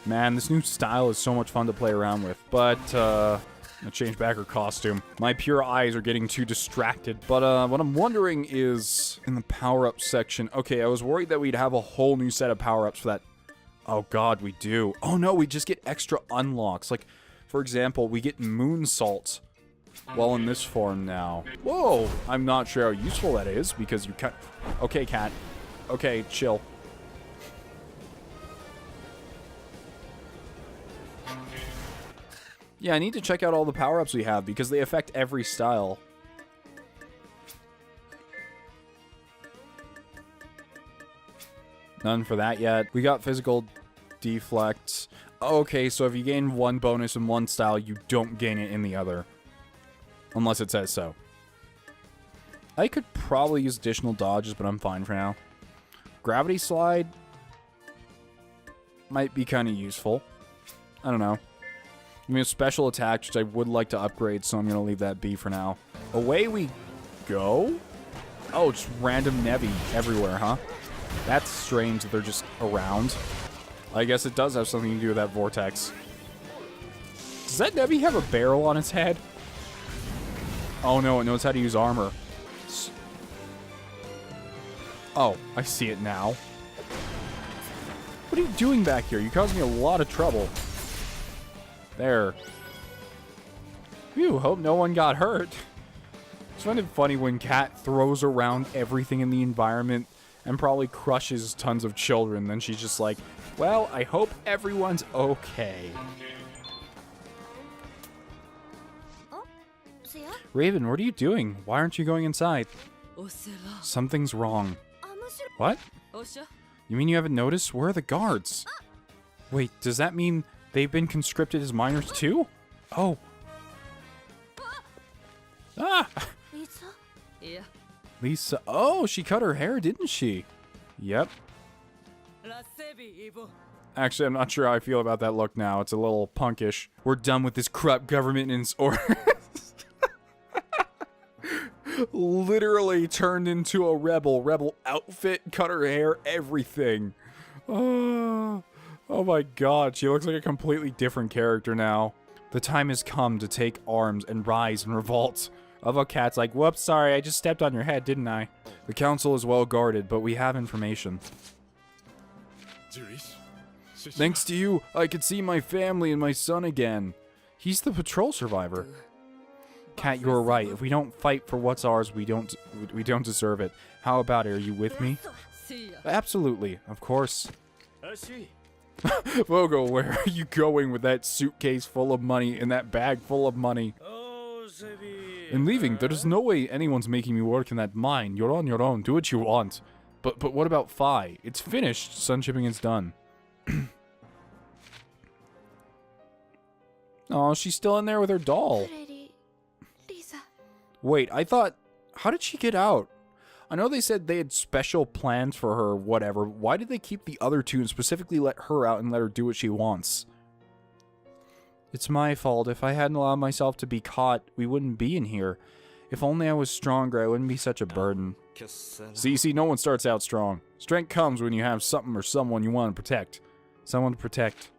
Man, this new style is so much fun to play around with. But, I'm gonna change back her costume. My pure eyes are getting too distracted. But, what I'm wondering is, in the power-up section... Okay, I was worried that we'd have a whole new set of power-ups for that. Oh god, we do. Oh no, we just get extra unlocks. Like, for example, we get moonsault while in this form now. Whoa! I'm not sure how useful that is, because you can't... Okay, cat. Okay, chill. Yeah, I need to check out all the power-ups we have, because they affect every style. None for that yet. We got physical deflect. Okay, so if you gain one bonus in one style, you don't gain it in the other. Unless it says so. I could probably use additional dodges, but I'm fine for now. Gravity slide might be kind of useful. I don't know. I mean, a special attack, which I would like to upgrade, so I'm going to leave that be for now. Away we go? Oh, just random Nevi everywhere, huh? That's strange that they're just around. I guess it does have something to do with that vortex. Does that Nevi have a barrel on its head? Oh no, it knows how to use armor. Oh, I see it now. What are you doing back here? You're causing me a lot of trouble. There. Phew, hope no one got hurt. I find it funny when Cat throws around everything in the environment and probably crushes tons of children. Then she's just like, well, I hope everyone's okay. Raven, what are you doing? Why aren't you going inside? Something's wrong. What? You mean you haven't noticed? Where are the guards? Wait, does that mean they've been conscripted as minors too? Oh. Ah! Lisa. Oh, she cut her hair, didn't she? Yep. Actually, I'm not sure how I feel about that look now. It's a little punkish. We're done with this corrupt government and its orders. Literally turned into a rebel. Rebel outfit, cut her hair, everything. Oh my god, she looks like a completely different character now. The time has come to take arms and rise and revolt. Other Cat's like, whoops, sorry, I just stepped on your head, didn't I? The council is well guarded, but we have information. Thanks to you, I could see my family and my son again. He's the patrol survivor. Cat, you were right. If we don't fight for what's ours, we don't deserve it. How about it? Are you with me? Absolutely, of course. Vogo, where are you going with that suitcase full of money and that bag full of money? In leaving, there's no way anyone's making me work in that mine. You're on your own. Do what you want. But what about Phi? It's finished. Sun shipping is done. Oh, she's still in there with her doll. Wait, I thought... How did she get out? I know they said they had special plans for her, whatever. Why did they keep the other two and specifically let her out and let her do what she wants? It's my fault. If I hadn't allowed myself to be caught, we wouldn't be in here. If only I was stronger, I wouldn't be such a burden. See, no one starts out strong. Strength comes when you have something or someone you want to protect. Someone to protect.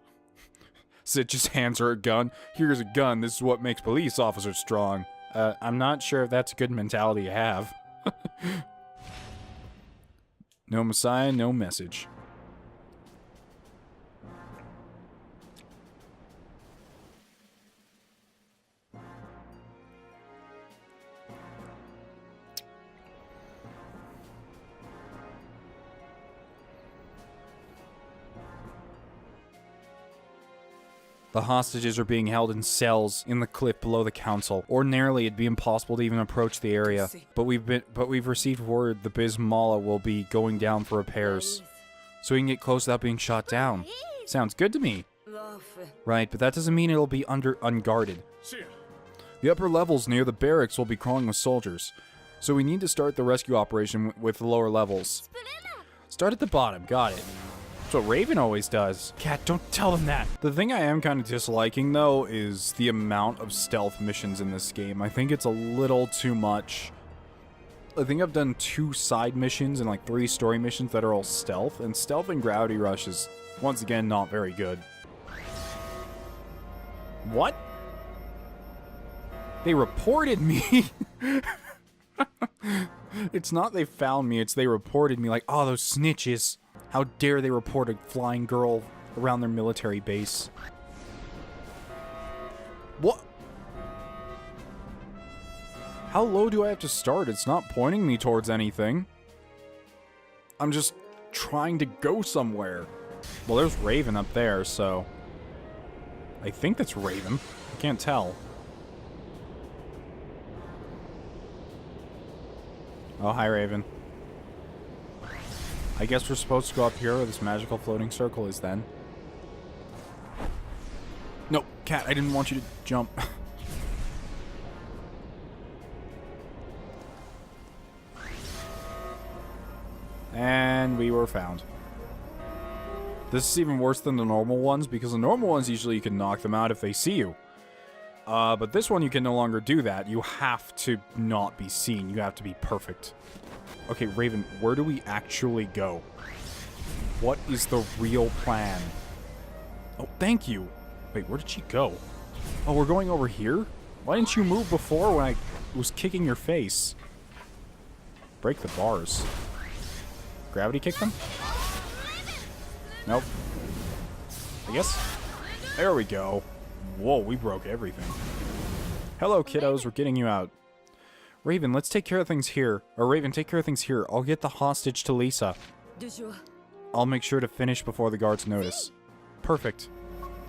Sid just hands her a gun. Here's a gun. This is what makes police officers strong. I'm not sure if that's a good mentality to have. No Messiah, no message. The hostages are being held in cells in the cliff below the council. Ordinarily, it'd be impossible to even approach the area, but we've received word the Bismillah will be going down for repairs, so we can get close without being shot down. Sounds good to me. Right, but that doesn't mean it'll be unguarded. The upper levels near the barracks will be crawling with soldiers. So we need to start the rescue operation with lower levels. Start at the bottom, got it. That's what Raven always does. Cat, don't tell them that. The thing I am kind of disliking, though, is the amount of stealth missions in this game. I think it's a little too much. I think I've done 2 side missions and like 3 story missions that are all stealth, and stealth in Gravity Rush is, once again, not very good. What? They reported me! It's not they found me, it's they reported me, like, oh, those snitches. How dare they report a flying girl around their military base. What? How low do I have to start? It's not pointing me towards anything. I'm just trying to go somewhere. Well, there's Raven up there, so... I think that's Raven. I can't tell. Oh, hi, Raven. I guess we're supposed to go up here where this magical floating circle is then. No, Cat, I didn't want you to jump. And we were found. This is even worse than the normal ones, because the normal ones, usually you can knock them out if they see you. But this one, you can no longer do that. You have to not be seen. You have to be perfect. Okay, Raven, where do we actually go? What is the real plan? Oh, thank you. Wait, where did she go? Oh, we're going over here? Why didn't you move before when I was kicking your face? Break the bars. Gravity kick them? Nope. I guess. There we go. Whoa, we broke everything. Hello, kiddos. We're getting you out. Raven, let's take care of things here. Or Raven, take care of things here. I'll get the hostage to Lisa. I'll make sure to finish before the guards notice. Perfect.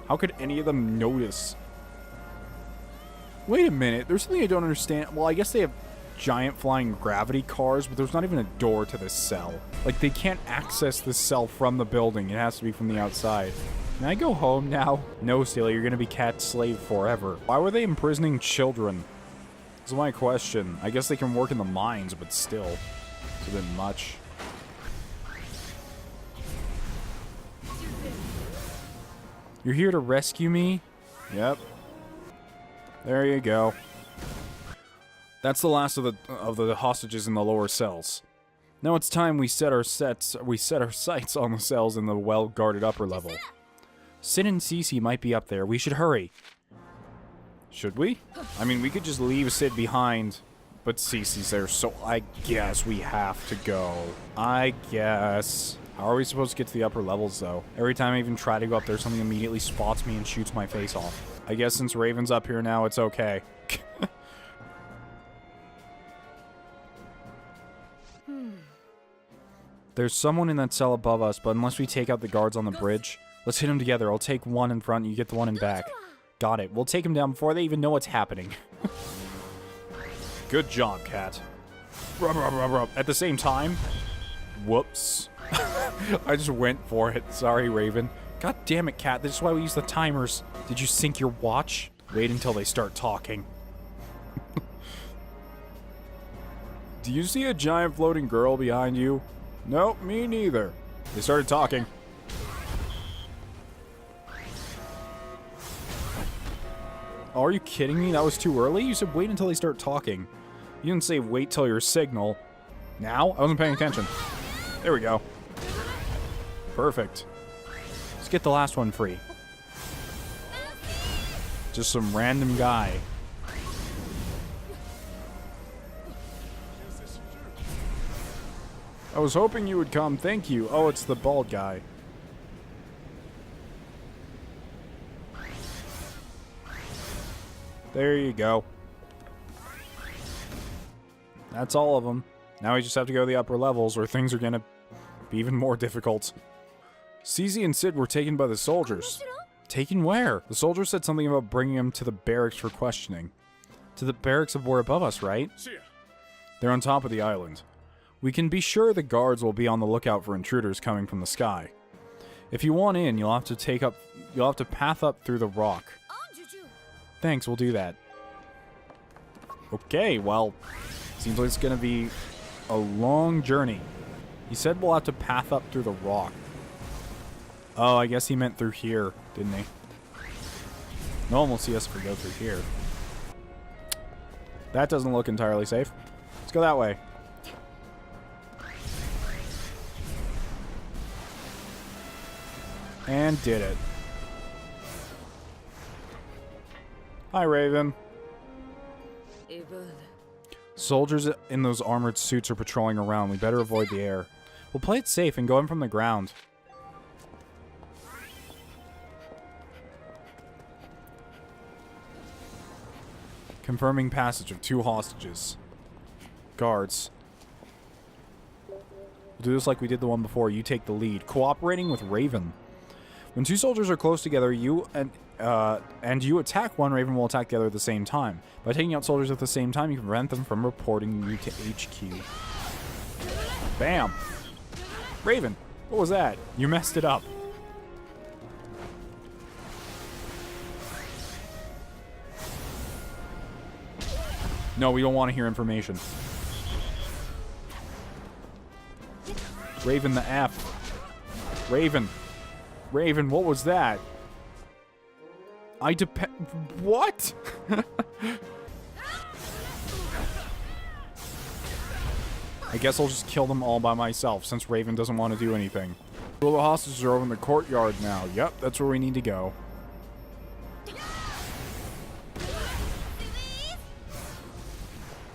How could any of them notice? Wait a minute. There's something I don't understand. Well, I guess they have giant flying gravity cars, but there's not even a door to this cell. Like, they can't access this cell from the building. It has to be from the outside. Can I go home now? No, Celia, you're gonna be Cat's slave forever. Why were they imprisoning children? That's my question. I guess they can work in the mines, but still. It's a bit much. You're here to rescue me? Yep. There you go. That's the last of the hostages in the lower cells. Now it's time we set our sights on the cells in the well-guarded upper level. Sid and Cece might be up there. We should hurry. Should we? I mean, we could just leave Sid behind, but Cece's there, so I guess we have to go. I guess. How are we supposed to get to the upper levels, though? Every time I even try to go up there, something immediately spots me and shoots my face off. I guess since Raven's up here now, it's okay. There's someone in that cell above us, but unless we take out the guards on the bridge, let's hit them together. I'll take one in front, and you get the one in back. Got it. We'll take them down before they even know what's happening. Good job, Cat. Rub, rub, rub, rub. At the same time, whoops. I just went for it. Sorry, Raven. God damn it, Cat. This is why we use the timers. Did you sync your watch? Wait until they start talking. Do you see a giant floating girl behind you? Nope, me neither. They started talking. Oh, are you kidding me? That was too early? You said wait until they start talking. You didn't say wait till your signal. Now? I wasn't paying attention. There we go. Perfect. Let's get the last one free. Just some random guy. I was hoping you would come. Thank you. Oh, it's the bald guy. There you go. That's all of them. Now we just have to go to the upper levels where things are gonna be even more difficult. Cece and Sid were taken by the soldiers. Taken where? The soldiers said something about bringing them to the barracks for questioning. To the barracks of war above us, right? They're on top of the island. We can be sure the guards will be on the lookout for intruders coming from the sky. If you want in, you'll have to path up through the rock. Thanks, we'll do that. Okay, well, Seems like it's gonna be a long journey. He said we'll have to path up through the rock. Oh, I guess he meant through here, didn't he? No one will see us if we go through here. That doesn't look entirely safe. Let's go that way. And did it. Hi, Raven. Soldiers in those armored suits are patrolling around. We better avoid the air. We'll play it safe and go in from the ground. Confirming passage of 2 hostages. Guards. We'll do this like we did the one before. You take the lead. Cooperating with Raven. When 2 soldiers are close together, you attack one, Raven will attack the other at the same time. By taking out soldiers at the same time, you can prevent them from reporting you to HQ. Bam! Raven, what was that? You messed it up. No, we don't want to hear information. Raven the F. Raven. Raven, what was that? What? I guess I'll just kill them all by myself, since Raven doesn't want to do anything. Well, the hostages are over in the courtyard now. Yep, that's where we need to go.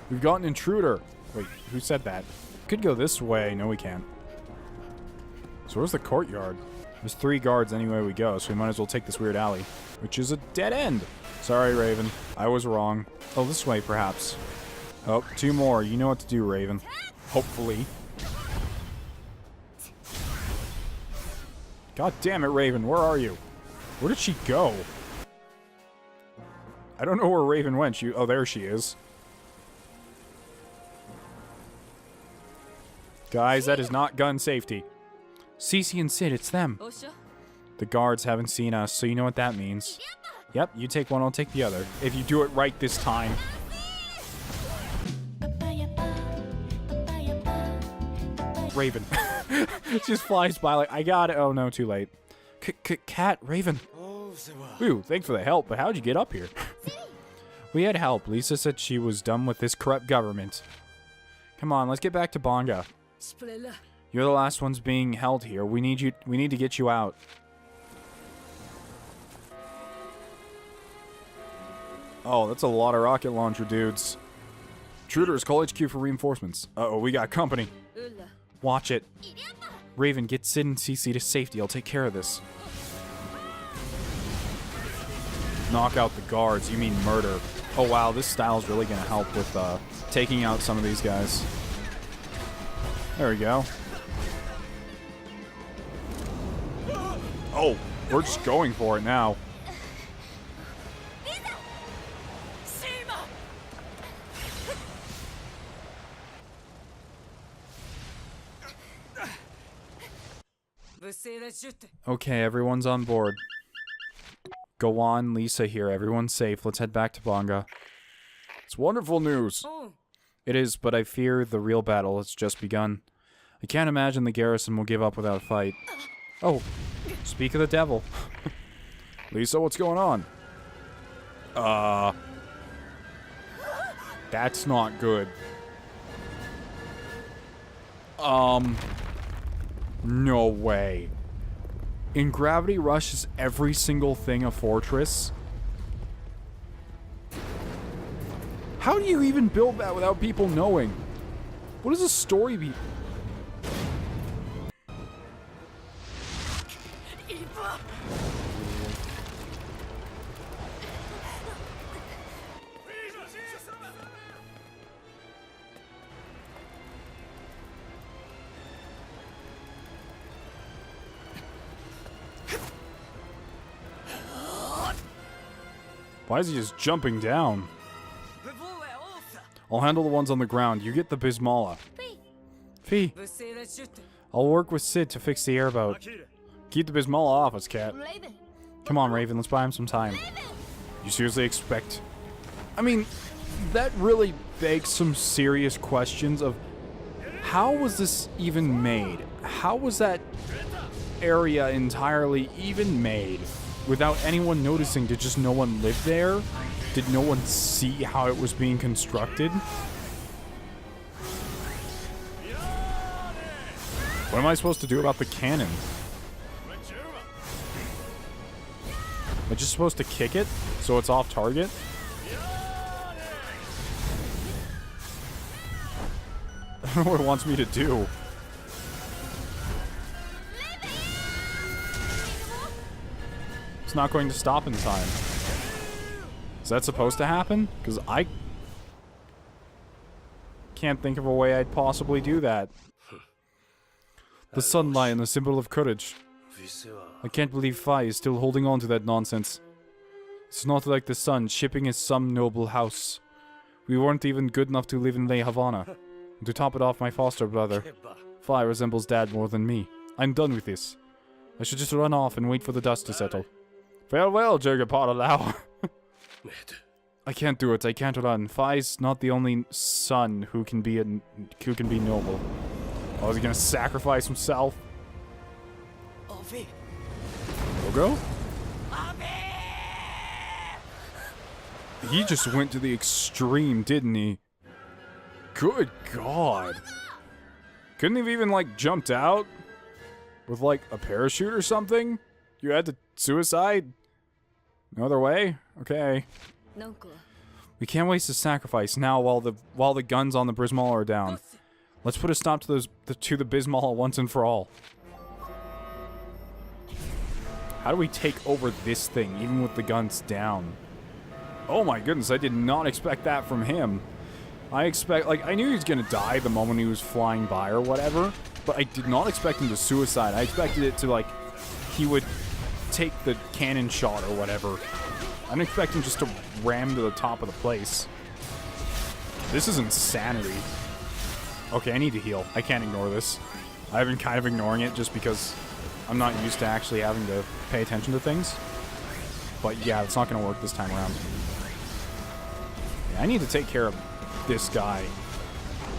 We've got an intruder. Wait, who said that? Could go this way. No, we can't. So where's the courtyard? There's 3 guards any way we go, so we might as well take this weird alley. Which is a dead end. Sorry, Raven. I was wrong. Oh, this way, perhaps. Oh, 2 more. You know what to do, Raven. Hopefully. God damn it, Raven. Where are you? Where did she go? I don't know where Raven went. Oh, there she is. Guys, that is not gun safety. Cece and Sid, it's them. The guards haven't seen us, so you know what that means. Yep, you take one, I'll take the other. If you do it right this time. Raven. It just flies by like, I got it. Oh no, too late. Cat, Raven. Ooh, thanks for the help, but how'd you get up here? We had help. Lisa said she was done with this corrupt government. Come on, let's get back to Bonga. You're the last ones being held here. We need to get you out. Oh, that's a lot of rocket launcher dudes. Intruders, call HQ for reinforcements. Uh-oh, we got company. Watch it. Raven, get Sid and CC to safety. I'll take care of this. Knock out the guards. You mean murder. Oh wow, this style's really gonna help with taking out some of these guys. There we go. Oh, we're just going for it now. Okay, everyone's on board. Go on, Lisa here. Everyone's safe. Let's head back to Bonga. It's wonderful news. It is, but I fear the real battle has just begun. I can't imagine the garrison will give up without a fight. Oh, speak of the devil. Lisa, what's going on? That's not good. No way. In Gravity Rush, is every single thing a fortress? How do you even build that without people knowing? What does a story be? Why is he just jumping down? I'll handle the ones on the ground. You get the Bismillah. Fee. I'll work with Sid to fix the airboat. Keep the Bismillah off us, Cat. Come on, Raven. Let's buy him some time. You seriously expect... I mean, that really begs some serious questions of how was this even made? How was that area entirely even made without anyone noticing? Did just no one live there? Did no one see how it was being constructed? What am I supposed to do about the cannon? Am I just supposed to kick it so it's off target? I don't know what it wants me to do. It's not going to stop in time. Is that supposed to happen? Because I can't think of a way I'd possibly do that. The sunlight and the symbol of courage. I can't believe Phi is still holding on to that nonsense. It's not like the sun shipping his some noble house. We weren't even good enough to live in La Havana. And to top it off, my foster brother. Phi resembles Dad more than me. I'm done with this. I should just run off and wait for the dust to settle. Farewell, Jirgapatalao. I can't do it. I can't run. Phi's not the only son who can be noble. Oh, is he gonna sacrifice himself? Go? He just went to the extreme, didn't he? Good God. Couldn't he have even, like, jumped out? With, like, a parachute or something? You had to suicide? No other way? Okay. We can't waste a sacrifice now while the guns on the Bismol are down. Let's put a stop to the Bismol once and for all. How do we take over this thing, even with the guns down? Oh my goodness, I did not expect that from him. I knew he was gonna die the moment he was flying by or whatever, but I did not expect him to suicide. I expected it to, like, he would take the cannon shot or whatever. I didn't expect him just to ram to the top of the place. This is insanity. Okay, I need to heal. I can't ignore this. I've been kind of ignoring it just because I'm not used to actually having to pay attention to things. But yeah, it's not going to work this time around. Yeah, I need to take care of this guy.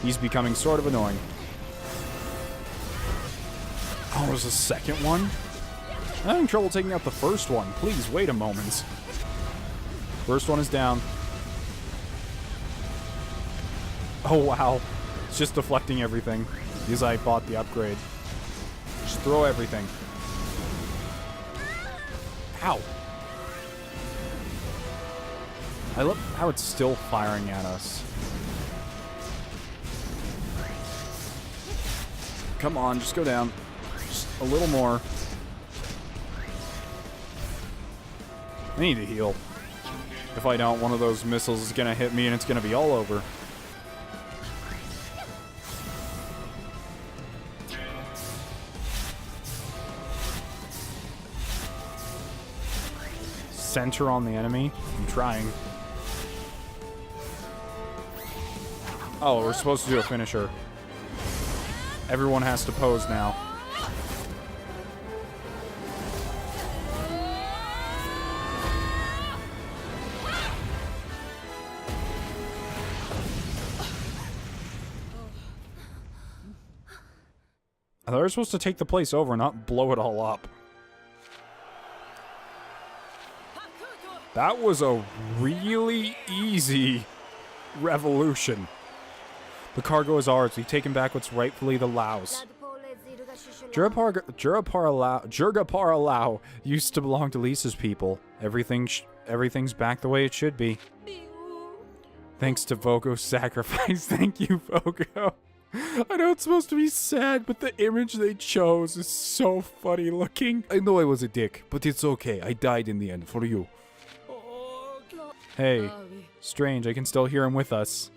He's becoming sort of annoying. Oh, there's a second one? I'm having trouble taking out the first one. Please, wait a moment. First one is down. Oh, wow. It's just deflecting everything. Because I bought the upgrade. Just throw everything. Ow. I love how it's still firing at us. Come on, just go down. Just a little more. I need to heal. If I don't, one of those missiles is gonna hit me and it's gonna be all over. Center on the enemy. I'm trying. Oh, we're supposed to do a finisher. Everyone has to pose now. I thought we were supposed to take the place over, not blow it all up. That was a really easy revolution. The cargo is ours. We've taken back what's rightfully the Lao's. Jirgapatalao used to belong to Lisa's people. Everything's back the way it should be. Thanks to Vogo's sacrifice. Thank you, Vogo. I know it's supposed to be sad, but the image they chose is so funny looking. I know I was a dick, but it's okay. I died in the end for you. Hey, strange, I can still hear him with us.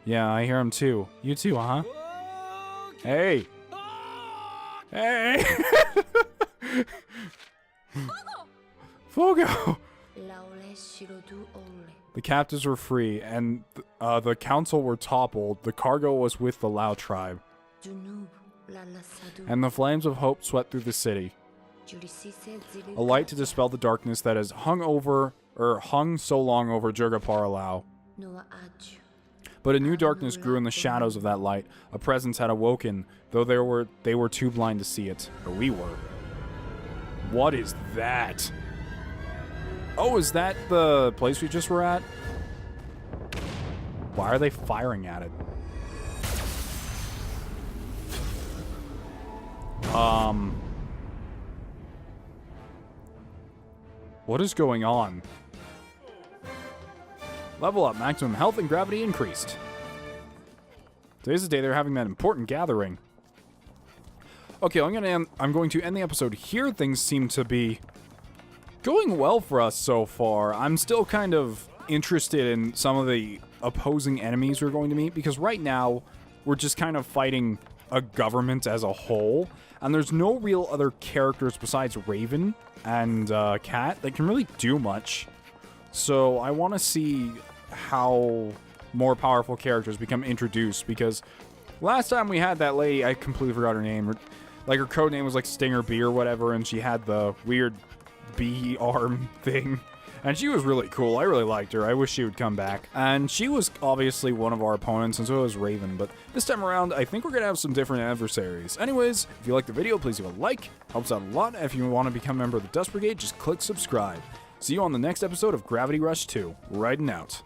Yeah, I hear him too. You too, huh? Hey! Hey! Fogo! The captives were free, and the council were toppled. The cargo was with the Lao tribe. And the flames of hope swept through the city. A light to dispel the darkness that has hung so long over Jirgapatalao. But a new darkness grew in the shadows of that light. A presence had awoken, though they were too blind to see it. Or we were. What is that? Oh, is that the place we just were at? Why are they firing at it? What is going on? Level up, maximum health and gravity increased. Today's the day they're having that important gathering. Okay, I'm going to end the episode here. Things seem to be going well for us so far. I'm still kind of interested in some of the opposing enemies we're going to meet, because right now we're just kind of fighting a government as a whole, and there's no real other characters besides Raven and Cat that can really do much. So I want to see how more powerful characters become introduced, because last time we had that lady, I completely forgot her name. Like, her code name was like Stinger B or whatever, and she had the weird bee arm thing. And she was really cool. I really liked her. I wish she would come back. And she was obviously one of our opponents, and so was Raven. But this time around, I think we're going to have some different adversaries. Anyways, if you liked the video, please leave a like. Helps out a lot. If you want to become a member of the Dust Brigade, just click subscribe. See you on the next episode of Gravity Rush 2. Riding out.